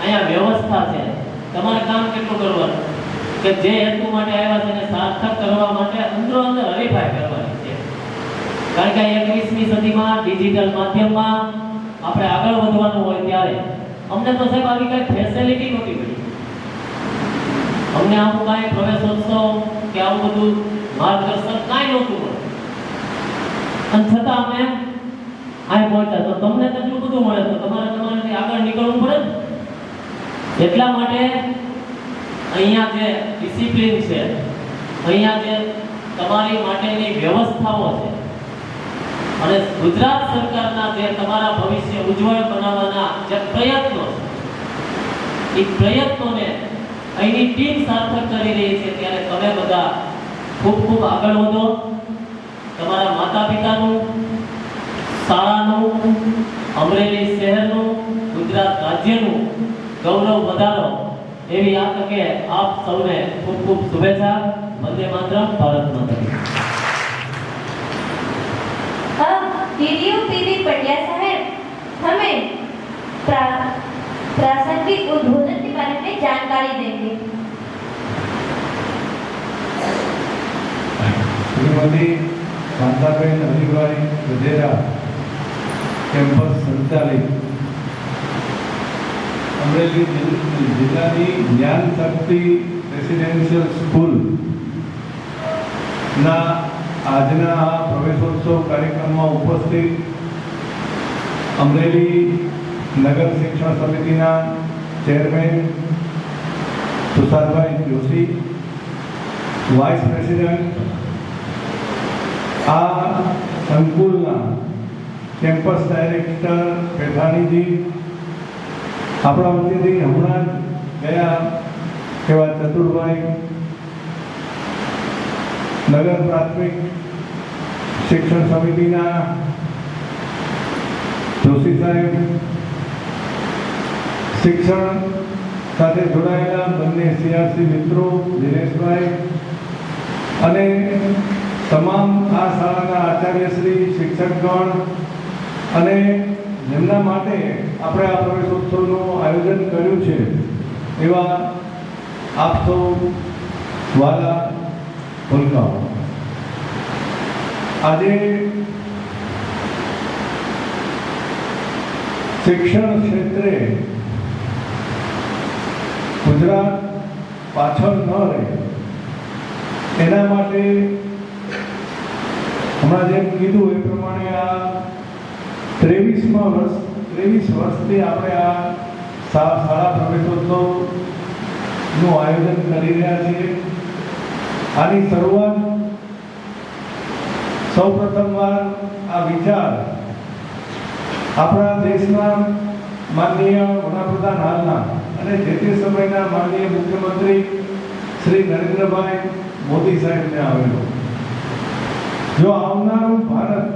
અહીંયા વ્યવસ્થા છે. તમારે કામ કેટલું કરવાનું કે જે હેતુ માટે આવ્યા છે એને સાર્થક કરવા માટે અંદરો અંદર હરીફાઈ કરવાની છે, કારણ કે 21મી સદીમાં ડિજિટલ માધ્યમમાં આપણે આગળ વધવાનું હોય ત્યારે અમને તો સાહેબ આવી કઈ ફેસિલિટી નહોતી મળી, અમને આવું કાંઈ પ્રવેશોત્સવ કે આવું બધું માર્ગદર્શન કાંઈ નહોતું મળે, અને છતાં અમે અહીં પહોંચ્યા. તો તમને કેટલું બધું મળે તો તમારે આગળ નીકળવું પડે ને. એટલા માટે અહીંયા જે ડિસિપ્લિન છે, અહીંયા જે તમારી માટેની વ્યવસ્થાઓ છે, અને ગુજરાત સરકારના જે તમારા ભવિષ્ય ઉજ્જવળ બનાવવાના જે પ્રયત્નો છે, એ પ્રયત્નોને અહીંની ટીમ સાર્થક કરી રહી છે, ત્યારે તમે બધા ખૂબ ખૂબ આગળ વધો. તમારા માતા પિતાનું, શાળાનું, અમરેલી શહેરનું, ગુજરાત રાજ્યનું ગૌરવ વધારો એવી આ તકે આપ સૌને ખૂબ ખૂબ શુભેચ્છા. વંદે માતરમ. ભારત માતા કી. अब DDO PV पटिया साहब हमें प्रासंगिक उद्बोधन के बारे में जानकारी देंगे. श्रीमती शांताबेन हरिभाई गजेरा, कैंपस संचालित अमरेली जिल्लाની જ્ઞાન શક્તિ રેસિડેન્શિયલ સ્કૂલ ના આજના પ્રવેશોત્સવ કાર્યક્રમમાં ઉપસ્થિત અમરેલી નગર શિક્ષણ સમિતિના chairman Tusharbhai Joshi, vice president, આ સંકુલના કેમ્પસ ડાયરેક્ટર પેથાણીજી, આપણા વચ્ચેથી હમણાં જ ગયા એવા ચતુરભાઈ, નગર પ્રાથમિક શિક્ષણ સમિતિના જોશી સાહેબ, શિક્ષણ સાથે જોડાયેલા બંને સીઆરસી મિત્રો દિનેશભાઈ અને તમામ આ શાળાના આચાર્યશ્રી, શિક્ષકગણ અને જેમના માટે આપણે આ પ્રવેશોત્સવનું આયોજન કર્યું છે એવા આપ સૌ વાલા ભૂલકાઓ, આજે શિક્ષણ ક્ષેત્રે ગુજરાત પાછળ ન રહે એના માટે હમણાં જેમ કીધું એ પ્રમાણે આ 23 વર્ષથી આપણે આ શાળા પ્રવેશોત્સવનું આયોજન કરી રહ્યા છીએ. આની શરૂઆત સૌ પ્રથમવાર આ વિચાર આપણા દેશના માનનીય વડાપ્રધાન હાલના અને જે તે સમયના માનનીય મુખ્યમંત્રી શ્રી નરેન્દ્રભાઈ મોદી સાહેબને આવેલો. જો આવનારું ભારત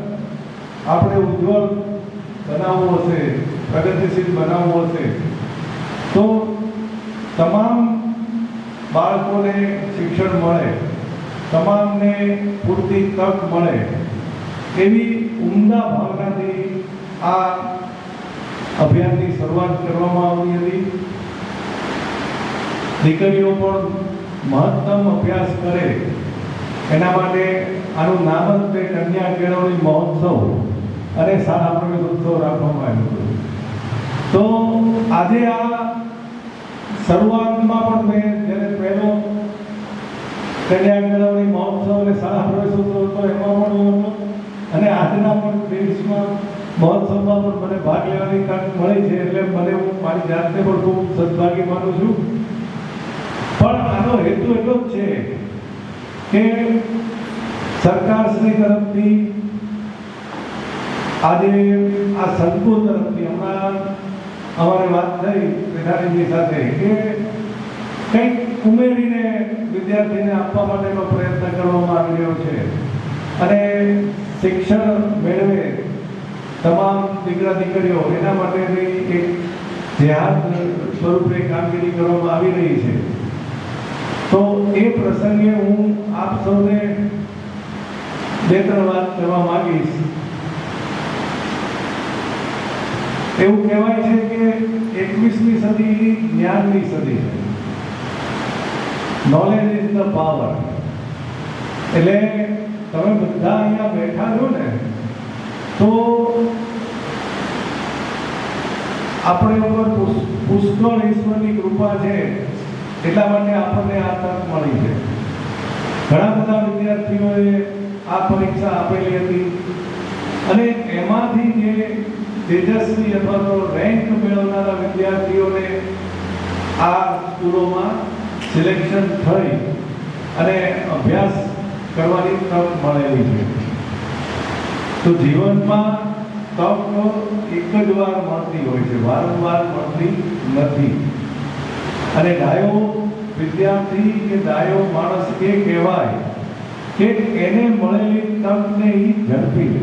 આપણે ઉજ્જવળ બનાવવું હશે, પ્રગતિશીલ બનાવવું હશે, તો તમામ બાળકોને શિક્ષણ મળે, તમામને પૂરતી તક મળે એવી ઉમદા ભાવનાથી આ અભિયાનની શરૂઆત કરવામાં આવી હતી. દીકરીઓ પણ મહત્તમ અભ્યાસ કરે એના માટે આનું નામ જ કન્યા કેળવણી મહોત્સવ અને શાળા પ્રવેશોત્સવ રાખવામાં આવ્યો હતો. તો આજે આ શરૂઆતમાં પણ મેં જ્યારે પહેલો કન્યા કેળવણી મહોત્સવ અને શાળા પ્રવેશોત્સવ હતો એમાં પણ હું હતો અને આજના પણ 23મા મહોત્સવમાં પણ મને ભાગ લેવાની તક મળી છે એટલે મને હું મારી જાતને પણ ખૂબ સદભાગી માનું છું. પણ આનો હેતુ એટલો જ છે કે સરકારશ્રી તરફથી આજે આ સંકુલ તરફથી હમણાં અમારે વાત થઈ પેઢાણીજી સાથે કે કંઈક ઉમેરીને વિદ્યાર્થીને આપવા માટેનો પ્રયત્ન કરવામાં આવી રહ્યો છે અને શિક્ષણ મેળવે તમામ દીકરા દીકરીઓ એના માટેની એક જેહાદ સ્વરૂપે કામગીરી કરવામાં આવી રહી છે. તો એ પ્રસંગે હું આપ સૌને 2-3 વાત કરવા માંગીશ. એવું કહેવાય છે કે 21મી સદી જ્ઞાનની સદી છે. Knowledge is the power. એટલે તમે બધા અહીંયા બેઠા છો ને તો આપણે ઉપર પુષ્કળ ઈશ્વરની કૃપા છે એટલા માટે આપણને આ તક મળી છે. ઘણા બધા વિદ્યાર્થીઓએ આ પરીક્ષા આપેલી હતી અને એમાંથી જે તેજસ્વી અથવા તો રેન્ક મેળવનારા વિદ્યાર્થીઓને આ સ્કૂલોમાં સિલેક્શન થઈ અને અભ્યાસ કરવાની તક મળેલી છે. તો જીવનમાં તક એક જ વાર મળતી હોય છે, વારંવાર મળતી નથી. અને ડાયો વિદ્યાર્થી કે ડાયો માણસ એ કહેવાય કે એને મળેલી તકને એ ઝડપી લે.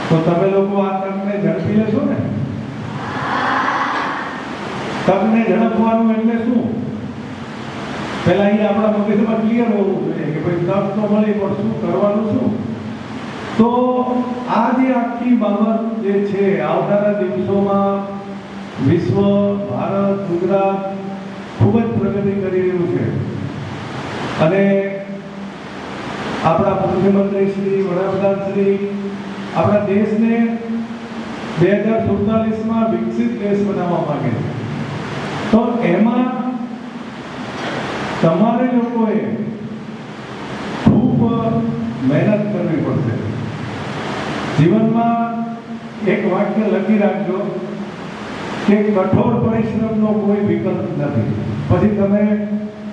તો તમે લોકો આ તકને ઝડપી લેશો ને? તકને ઝડપવાનું એટલે શું? પહેલા એ આપણા મગજમાં ક્લિયર હોવું જોઈએ કે ભાઈ તક તો મળી પણ શું કરવાનું શું? તો આ જે આખી બાબત જે છે આવનારા દિવસોમાં વિશ્વ, ભારત, ગુજરાત ખૂબ જ પ્રગતિ કરી રહ્યું છે અને આપણા મુખ્યમંત્રી શ્રી, વડાપ્રધાન શ્રી આપણા દેશને 2047માં વિકસિત દેશ બનાવવા માંગે છે. તો એમાં તમારે લોકોએ ખૂબ મહેનત કરવી પડશે. જીવનમાં એક વાક્ય લખી રાખજો કે કઠોર પરિશ્રમનો કોઈ વિકલ્પ નથી. પછી તમે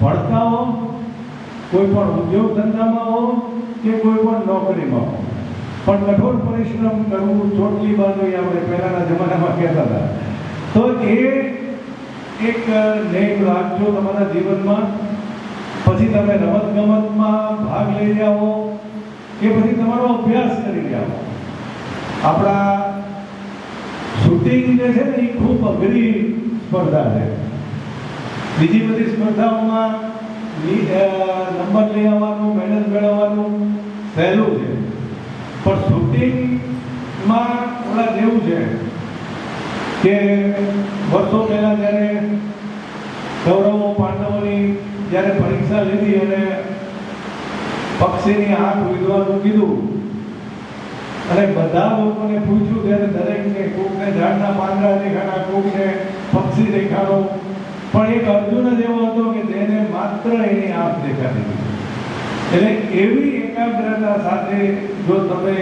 ભણતા હો, કોઈ પણ ઉદ્યોગ ધંધામાં હો કે કોઈ પણ નોકરીમાં હો, પણ કઠોર પરિશ્રમ કરવું ચોટલી બાજુ આપણે પહેલાના જમાનામાં કહેતા હતા. તો એ એક નેમ રાખજો તમારા જીવનમાં. પછી તમે રમતગમતમાં ભાગ લઈ જાઓ કે પછી તમારો અભ્યાસ કરી જાઓ. આપણા શૂટિંગ જે છે ને એ ખૂબ અઘરી સ્પર્ધા છે. બીજી બધી સ્પર્ધાઓમાં નંબર લઈ આવવાનું, મેડલ મેળવવાનું સહેલું છે, પણ શૂટિંગમાં થોડા જેવું છે કે વર્ષો પહેલા જ્યારે કૌરવો પાંડવોની જ્યારે પરીક્ષા લીધી અને પક્ષીની આંખ વિધવાનું કીધું અને બધા લોકોને પૂછ્યું ત્યારે દરેકને કોકને ઝાડના પાંદડા દેખાણા, કોકને પક્ષી દેખાડો, પણ એક અર્જુન જ એવો હતો કે જેને માત્ર એની આંખ દેખાતી હતી. એટલે એવી એકાગ્રતા સાથે જો તમે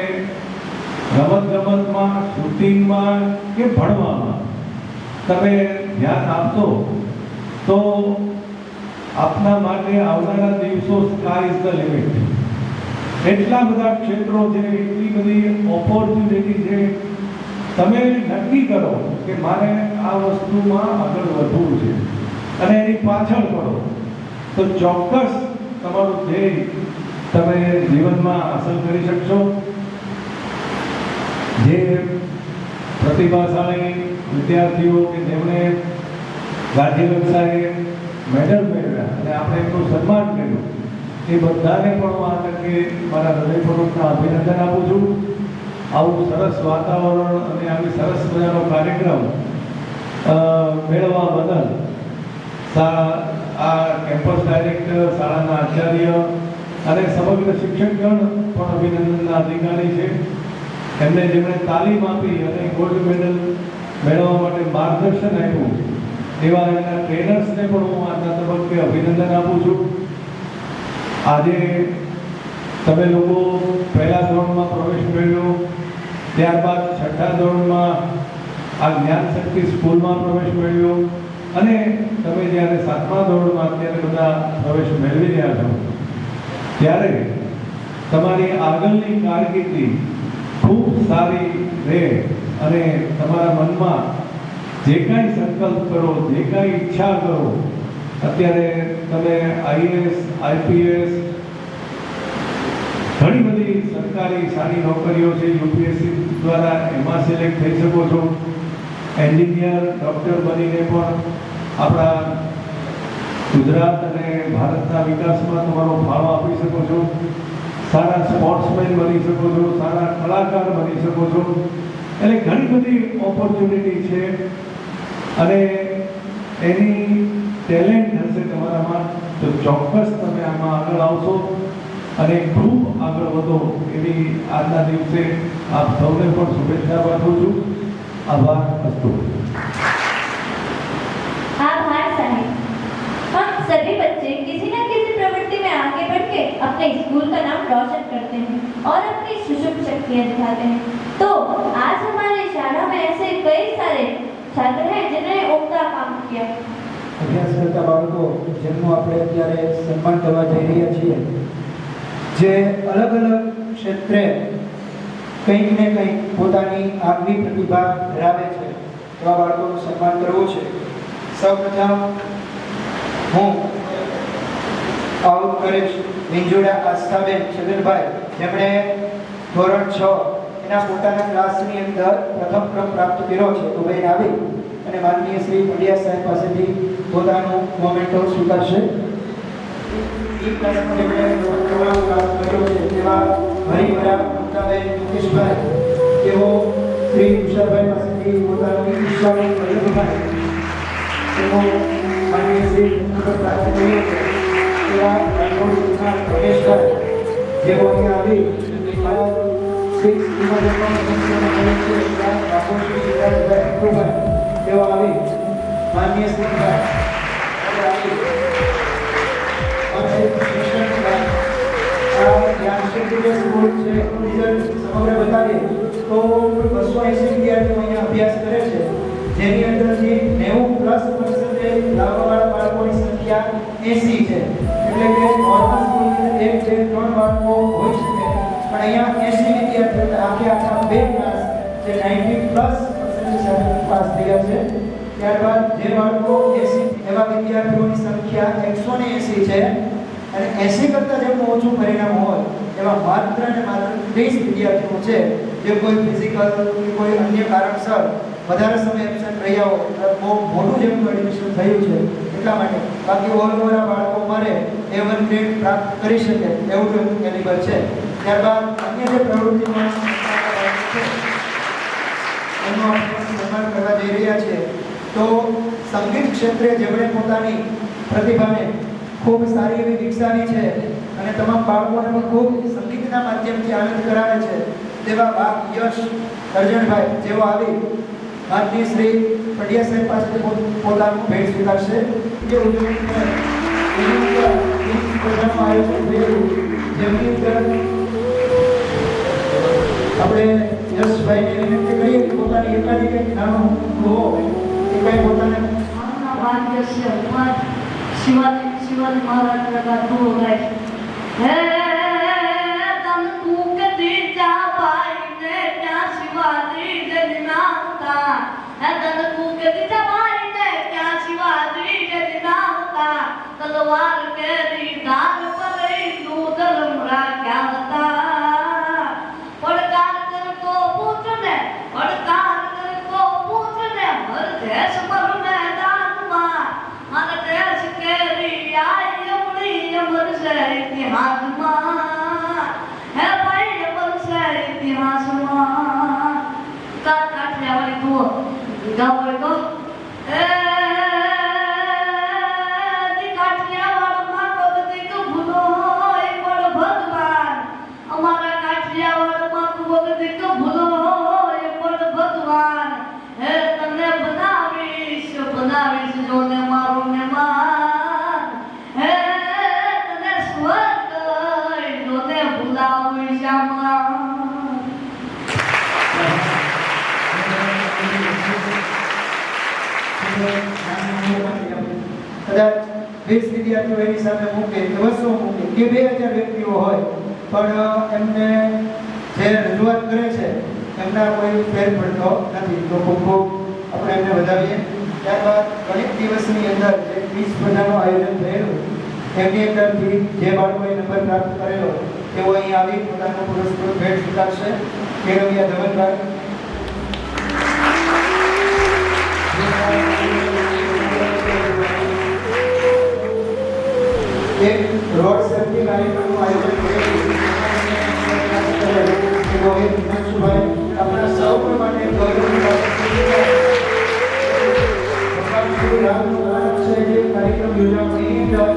રમતગમતમાં, શૂટિંગમાં કે ભણવામાં તમે ધ્યાન આપશો તો આપના માટે આવનારા દિવસો સ્કાય ઇઝ ધ લિમિટ. એટલા બધા ક્ષેત્રો છે, એટલી બધી ઓપોર્ચ્યુનિટી છે. તમે નક્કી કરો કે મારે આ વસ્તુમાં આગળ વધવું છે અને એની પાછળ પડો તો ચોક્કસ તમારું ધ્યેય તમે જીવનમાં હાંસલ કરી શકશો. જે પ્રતિભાશાળી વિદ્યાર્થીઓ કે જેમણે રાજ્ય કક્ષાએ મેડલ મેળવ્યા અને આપણે એમનું સન્માન કર્યું એ બધાને પણ હું આ તકે મારા હૃદયપૂર્વકના અભિનંદન આપું છું. આવું સરસ વાતાવરણ અને આવી સરસ મજાનો કાર્યક્રમ મેળવવા બદલ આ કેમ્પસ ડાયરેક્ટર, શાળાના આચાર્ય અને સમગ્ર શિક્ષકગણ પણ અભિનંદનના અધિકારી છે. એમને જેમણે તાલીમ આપી અને ગોલ્ડ મેડલ મેળવવા માટે માર્ગદર્શન આપ્યું એવા એમના ટ્રેનર્સને પણ હું આજના તબક્કે અભિનંદન આપું છું. આજે તમે લોકો પહેલા ધોરણમાં પ્રવેશ મેળવ્યો, ત્યારબાદ છઠ્ઠા ધોરણમાં આ જ્ઞાન શક્તિ સ્કૂલમાં પ્રવેશ મેળવ્યો અને તમે જ્યારે સાતમા ધોરણમાં અત્યારે બધા પ્રવેશ મેળવી રહ્યા છો ત્યારે તમારી આગળની કારકિર્દી ખૂબ સારી રહે અને તમારા મનમાં જે કાંઈ સંકલ્પ કરો, જે કાંઈ ઈચ્છા કરો, અત્યારે તમે આઈએએસ, આઈપીએસ, ઘણી બધી સરકારી સારી નોકરીઓ છે યુપીએસસી દ્વારા, એમાં સિલેક્ટ થઈ શકો છો. એન્જિનિયર, ડૉક્ટર બનીને પણ આપણા ગુજરાત અને ભારતના વિકાસમાં તમારો ફાળો આપી શકો છો. સારા સ્પોર્ટ્સમેન બની શકો છો, સારા કલાકાર બની શકો છો. એટલે ઘણી બધી ઓપોર્ચ્યુનિટી છે અને એની ટેલેન્ટ હશે તમારામાં તો ચોક્કસ તમે આમાં આગળ આવશો અને ખૂબ આગળ વધો એવી આજના દિવસે આપ સૌને પણ શુભેચ્છા પાઠવું છું. આભાર. અસ્તુ. आभार साहिब। हम सभी बच्चे किसी न किसी प्रवृत्ति में आगे बढ़ के अपने स्कूल का नाम रोशन करते हैं और अपनी शुभ शक्तियाँ दिखाते हैं। तो आज हमारी शाला में ऐसे कई सारे छात्र हैं जिन्होंने उम्दा काम किया। અભ્યાસ કરતા બાળકો જેમનું આપણે અત્યારે સન્માન કરવા જઈ રહ્યા છીએ, જે અલગ અલગ ક્ષેત્રે કંઈક ને કંઈક પોતાની આગવી પ્રતિભા ધરાવે છે એવા બાળકોનું સન્માન કરવું છે. સૌપ્રથમ હું આઉટ કરીશ વિંજોડા આસ્થાબેન છગનભાઈ, જેમણે ધોરણ 6 એના પોતાના ક્લાસની અંદર પ્રથમ ક્રમ પ્રાપ્ત કર્યો છે. તો બેન આવી અને માનનીય શ્રી પંડ્યા સાહેબ પાસેથી પોતાનું મોમેન્ટો સ્વીકારશે. એ ક્લાસમાં જેમણે ધોરણ 9 પ્રાપ્ત કર્યો છે તેવા હરિભરા મુક્તાબેન મુકેશભાઈ, તેઓ શ્રી તુષારભાઈ પાસેથી પોતાનું ઈશ્વરનું વલ્લભભાઈ, તેઓ માનનીય શ્રી પ્રાપ્ત કર્યો છે તેવા રાજકોટ પ્રવેશભાઈ, જેઓ અહીંયા આવી શ્રી તેઓ આવી માનનીય શ્રી સમગ્ર બતાવીએ તો 280 વિદ્યાર્થીઓ અહીંયા અભ્યાસ કરે છે, જેની અંદરથી 90+% લાવવાવાળા બાળકોની સંખ્યા 80 છે. એટલે કે નોર્મલ સ્કૂલની 1, 2, 3 બાળકો હોઈ શકે, પણ અહીંયા 80 વિદ્યાર્થીઓ આખા બે ક્લાસ જે 90+% સાથે પાસ થયા છે. ત્યારબાદ જે બાળકો 80 એવા વિદ્યાર્થીઓની સંખ્યા 180 છે, અને 80 કરતાં જેટલું ઓછું પરિણામ હોય એવા માત્ર ને માત્ર 30 વિદ્યાર્થીઓ છે જે કોઈ ફિઝિકલ કે કોઈ અન્ય કારણસર વધારે સમય એબસેન્ટ રહ્યા હોય, બહુ મોટું જેમનું એડમિશન થયું છે એટલા માટે. બાકી ઓલ ઓવર બાળકો મારે A1 ગ્રેડ પ્રાપ્ત કરી શકે એવું એમનું કેલિબર છે. ત્યારબાદ અન્ય જે પ્રવૃત્તિમાં એનું આપણે સન્માન કરવા જઈ રહ્યા છે. તો સંગીત ક્ષેત્રે જેમણે પોતાની પ્રતિભાને ખૂબ સારી એવી વિકસાવી છે અને તમામ બાળકોને પણ ખૂબ સંગીતના માધ્યમથી આનંદ કરાવે છે, તેવા બાપ યશ અર્જણભાઈ જેઓ આવી માનનીય શ્રી પડિયા સાહેબ પાસેથી પોતાનું ભેટ સ્વીકારશે. જે ઉજવણી સ્પર્ધાનું આયોજન થયું, જેમની અંદર આપણે યશભાઈને વિનંતી કરીએ કે પોતાની એકાદી કંઈક નાનું હો એ કંઈ પોતાને शिवाजी महाराज का तू है तन तू कदी जा पाई ने क्या शिवाजी जनाम का है तन तू कदी जा पाई ने क्या शिवाजी जनाम का तलवार के दीदार पर तू धर्मरा क्या बता पड़कार कर को पूछने पड़कार कर को पूछने हर देश पर मैदान में हर देश के इतिहास है भाई वर्षा इतिहास काठियावाड़ी को गाँव को काठियावाड़ माँ भगती को भूलो पर भगवान हमारा काठियावाड़ माँ भगती को भूलो पर भगवान है तने बनावीश जो ने मारो ने मान है કદાચ 20 વિદ્યાર્થીઓ એની સામે મૂકે કે 200 મૂકે કે 2000 વ્યક્તિઓ હોય, પણ એમને જે રજૂઆત કરે છે એમના કોઈ ફેર પડતો નથી. તો ખૂબ ખૂબ આપણે એમને વધાવીએ. ત્યારબાદ ગણિત દિવસની અંદર જે ક્વિઝ સ્પર્ધાનું આયોજન થયેલું, એમની અંદરથી જે બાળકોએ નંબર પ્રાપ્ત કરેલો તેઓ અહીં આવી પોતાનો પુરસ્કાર ભેટ સ્વીકારશે. કેરવિયા ધવનભાઈ એક રોડ સેફટી કાર્યક્રમનું આયોજન કરેલું, રોહિત હિમાંશુભાઈ આપણા સૌ માટે ગૌરવની વાત છે. ભગવાન શ્રી રામનું જે કાર્યક્રમ યોજવામાં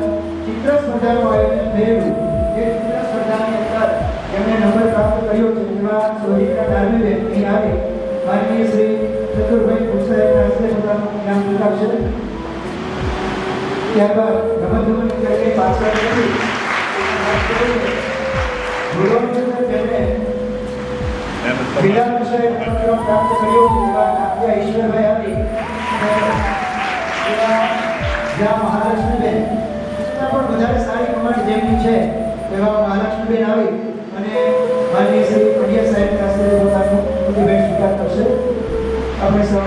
ચિત્ર સ્પર્ધાનું આયોજન થયેલું, એ ચિત્ર સ્પર્ધાની અંદર એમણે નંબર પ્રાપ્ત કર્યો છે. એવા સોહિતના ધાર્મિકે અહીં આવી માનનીય શ્રી ચતુરભાઈ ગુસાઈના હસ્તે પોતાનું ઇનામ સ્વીકારશે. ત્યારબાદ રમતગમતની ક્રિકેટ પાછળ કરી જેમણે ક્રીડા વિષય પ્રાપ્ત કર્યો છે એવા નાટ્યા ઈશ્વરભાઈ આવી જ્યાં મહાલક્ષ્મીબેન પણ વધારે સારી કમાન્ડ જેમની છે એવા મહાલક્ષ્મીબેન આવી અને માનનીય શ્રી પડિયા સાહેબ પાસે પોતાનું ભેટ સ્વીકાર કરશે. આપણે સૌ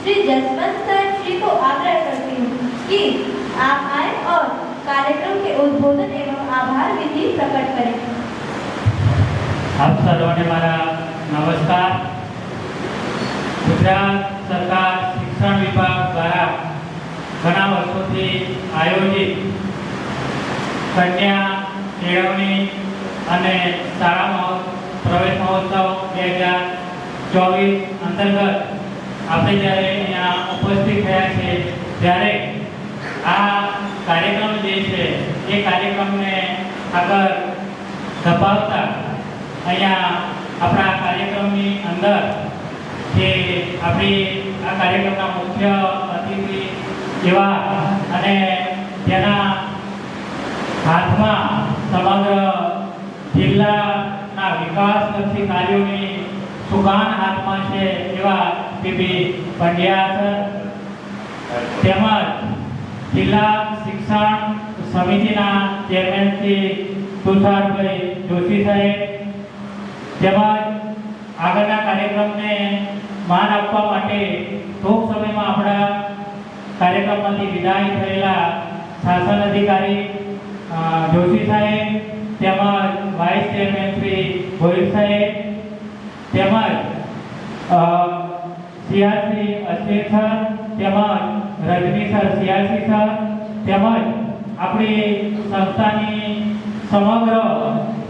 श्री जसवंत साहब श्री को आग्रह करती हूँ कि आप आए और कार्यक्रम के उद्बोधन एवं आभार विधि प्रकट करें. आप सर्वोने मारा नमस्कार. गुजरात सरकार शिक्षण विभाग द्वारा घना वर्षोथी आयोजित कन्या केळवणी અને શાળામાં પ્રવેશ મહોત્સવ 2024 અંતર્ગત આપણે જ્યારે અહીંયા ઉપસ્થિત થયા છે ત્યારે આ કાર્યક્રમ જે છે એ કાર્યક્રમને આગળ ધપાવતા અહીંયા આપણા કાર્યક્રમની અંદર જે આપણી આ કાર્યક્રમના મુખ્ય અતિથિ એવા અને જેના હાથમાં સમગ્ર જિલ્લાના વિકાસલક્ષી કાર્યોની સુકાન હાથમાં છે એવા પીપી પંડ્યા સર તેમજ જિલ્લા શિક્ષણ સમિતિના ચેરમેન શ્રી તુષારભાઈ જોશી સાહેબ તેમજ આગળના કાર્યક્રમને માન આપવા માટે ટૂંક સમયમાં આપણા કાર્યક્રમમાંથી વિદાય થયેલા શાસન અધિકારી જોશી સાહેબ તેમજ વાઇસ ચેરમેન શ્રી ગોહિલ સાહેબ તેમજ સિયાસી અશ્વિન સર તેમજ રજની સર સિયાસી સર તેમજ આપણી સંસ્થાની સમગ્ર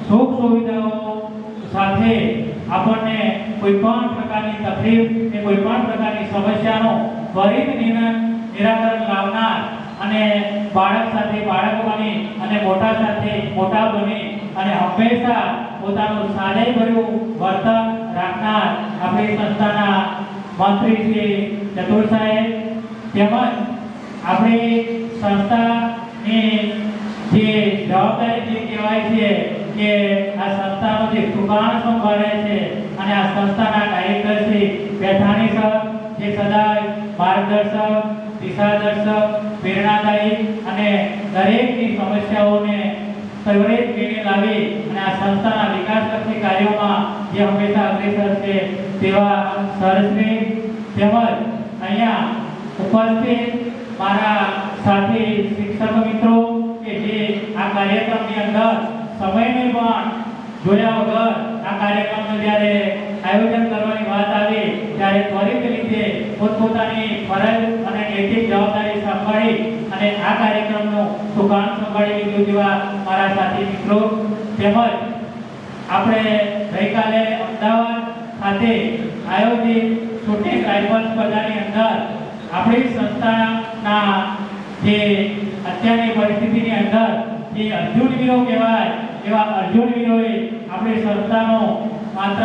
સુખ સુવિધાઓ સાથે આપણને કોઈ પણ પ્રકારની તકલીફ કે કોઈ પણ પ્રકારની સમસ્યાનો ત્વરિત નિરાકરણ લાવનાર અને બાળક સાથે બાળક બની અને મોટા સાથે મોટા બની અને હંમેશા પોતાનું સાદાઈભર્યું વર્તન રાખનાર આપણી સંસ્થાના મંત્રી શ્રી ચતુર સાહેબ તેમજ આપણી સંસ્થાની જે જવાબદારી જે કહેવાય છે કે આ સંસ્થાનો જે સુકાન સંભાળે છે અને આ સંસ્થાના ડાયરેક્ટર શ્રી બેઠાણી સર જે સદાય માર્ગદર્શક દિશાદર્શક પ્રેરણાદાયી અને દરેકની સમસ્યાઓને ત્વરિત નિર્ણય લાવી અને આ સંસ્થાના વિકાસલક્ષી કાર્યોમાં જે હંમેશા અગ્રેસર છે તેવા સરશ્રી તેમજ અહીંયા ઉપસ્થિત મારા સાથી શિક્ષક મિત્રો કે જે આ કાર્યક્રમની અંદર સમયને પણ જોયા વગર આ કાર્યક્રમનું જ્યારે આયોજન કરવાની વાત આવી ત્યારે ત્વરિત રીતે પોતપોતાની ફરજ અને નૈતિક જવાબદારી સંભાળી અને આ કાર્યક્રમનું સુકાન સંભાળી લીધું જેવા મારા સાથી મિત્રો તેમજ આપણે ગઈકાલે અમદાવાદ ખાતે આયોજિત શૂટિંગ રાઇફલ સ્પર્ધાની અંદર આપણી સંસ્થાના જે અત્યારની પરિસ્થિતિની અંદર જે અર્જુનવીરો કહેવાય એવા અર્જુનવીરોએ આપણી સંસ્થાનો માત્ર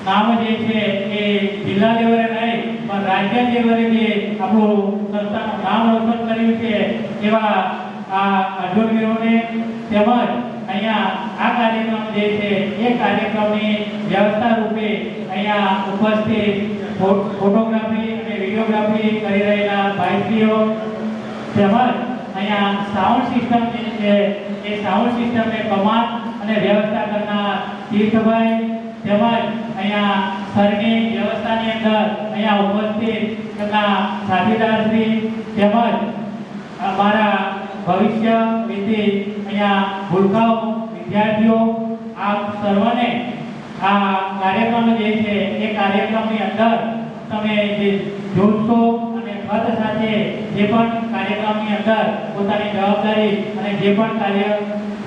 નામ જે છે એ જિલ્લા લેવલે નહીં પણ રાજ્ય લેવલે જે આપણું સંસ્થાનું નામ રોશન કર્યું છે એવા આ અર્જુનવીરોને તેમજ અહીંયા આ કાર્યક્રમ જે છે એ કાર્યક્રમની વ્યવસ્થા રૂપે અહીંયા ઉપસ્થિત ફોટોગ્રાફી અને વિડીયોગ્રાફી કરી રહેલા ભાઈશ્રીઓ તેમજ અહીંયા સાઉન્ડ સિસ્ટમ જે છે એ સાઉન્ડ સિસ્ટમને કમાન અને વ્યવસ્થા કરનાર તીર્થભાઈ તેમજ અહીંયા સરની વ્યવસ્થાની અંદર અહીંયા ઉપસ્થિત તેમના સાથીદારશ્રી તેમજ અમારા ભવિષ્ય વિધિ અહીંયા ભૂલકાઓ વિદ્યાર્થીઓ આપ સર્વને આ કાર્યક્રમ જે છે એ કાર્યક્રમની અંદર તમે જે જોશો અને ખત સાથે જે પણ કાર્યક્રમની અંદર પોતાની જવાબદારી અને જે પણ કાર્ય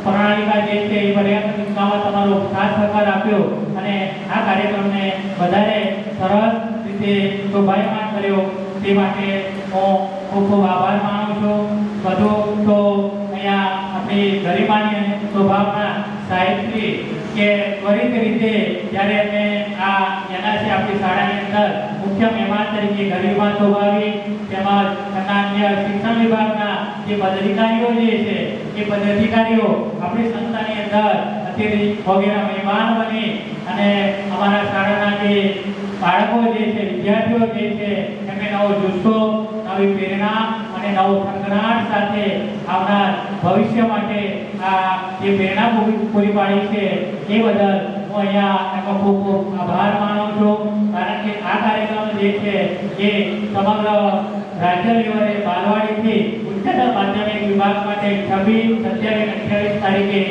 પ્રણાલિકા જે છે એ પર્યાપ્ત સંખ્યામાં તમારો સાથ સહકાર આપ્યો અને આ કાર્યક્રમને વધારે સરસ રીતે શોભાયમાન કર્યો તે માટે હું ખૂબ ખૂબ આભાર માનું છું. બધું તો અહીંયા આપણી ગરિમાની અને શોભાવના સાહેબશ્રી કે ત્વરિત રીતે જ્યારે અમે આ એનઆરસી આપણી શાળાની અંદર મુખ્ય મહેમાન તરીકે ગરિમા શોભાવી તેમજ અન્ય શિક્ષણ વિભાગના જે પદાધિકારીઓ જે છે એ પદાધિકારીઓ આપણી સંસ્થાની અંદર અત્યારે વગેરે મહેમાન બની અને અમારા શાળાના જે બાળકો જે છે વિદ્યાર્થીઓ જે છે એમને નવો જુસ્સો નવી પ્રેરણા અને નવો સંગ્રામ સાથે આવનાર ભવિષ્ય માટે આ જે પ્રેરણા પૂરી પાડી છે એ બદલ હું અહીંયા એનો ખૂબ ખૂબ આભાર માનું છું. કારણ કે આ કાર્યક્રમ જે છે એ સમગ્ર રાજ્ય લેવલે બાલવાડીથી ઉચ્ચતર માધ્યમિક વિભાગ માટે 26, 27, 28 તારીખે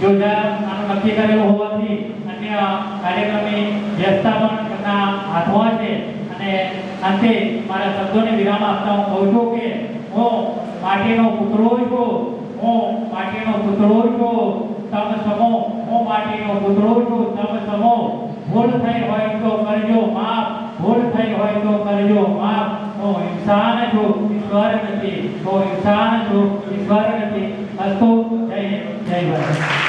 યોજાવાનું નક્કી કરેલું હોવાથી અન્ય કાર્યક્રમની વ્યવસ્થા પણ તેમના હાથમાં છે. અને અંતે મારા શબ્દોને વિરામ આપતા હું કહું છું કે હું માટીનો પુતળો છું, હું માટીનો પુતળો છું. તમ સમો હું માટીનો પુતળો છું તમ સમો ભૂલ થઈ હોય તો કરજો માફ ભૂલ થઈ હોય તો કરજો માફ હું ઇન્સાન છું ઈશ્વર નથી હું ઇન્સાન છું ઈશ્વર નથી અસ્તુ જય હિન્દ જય ભારત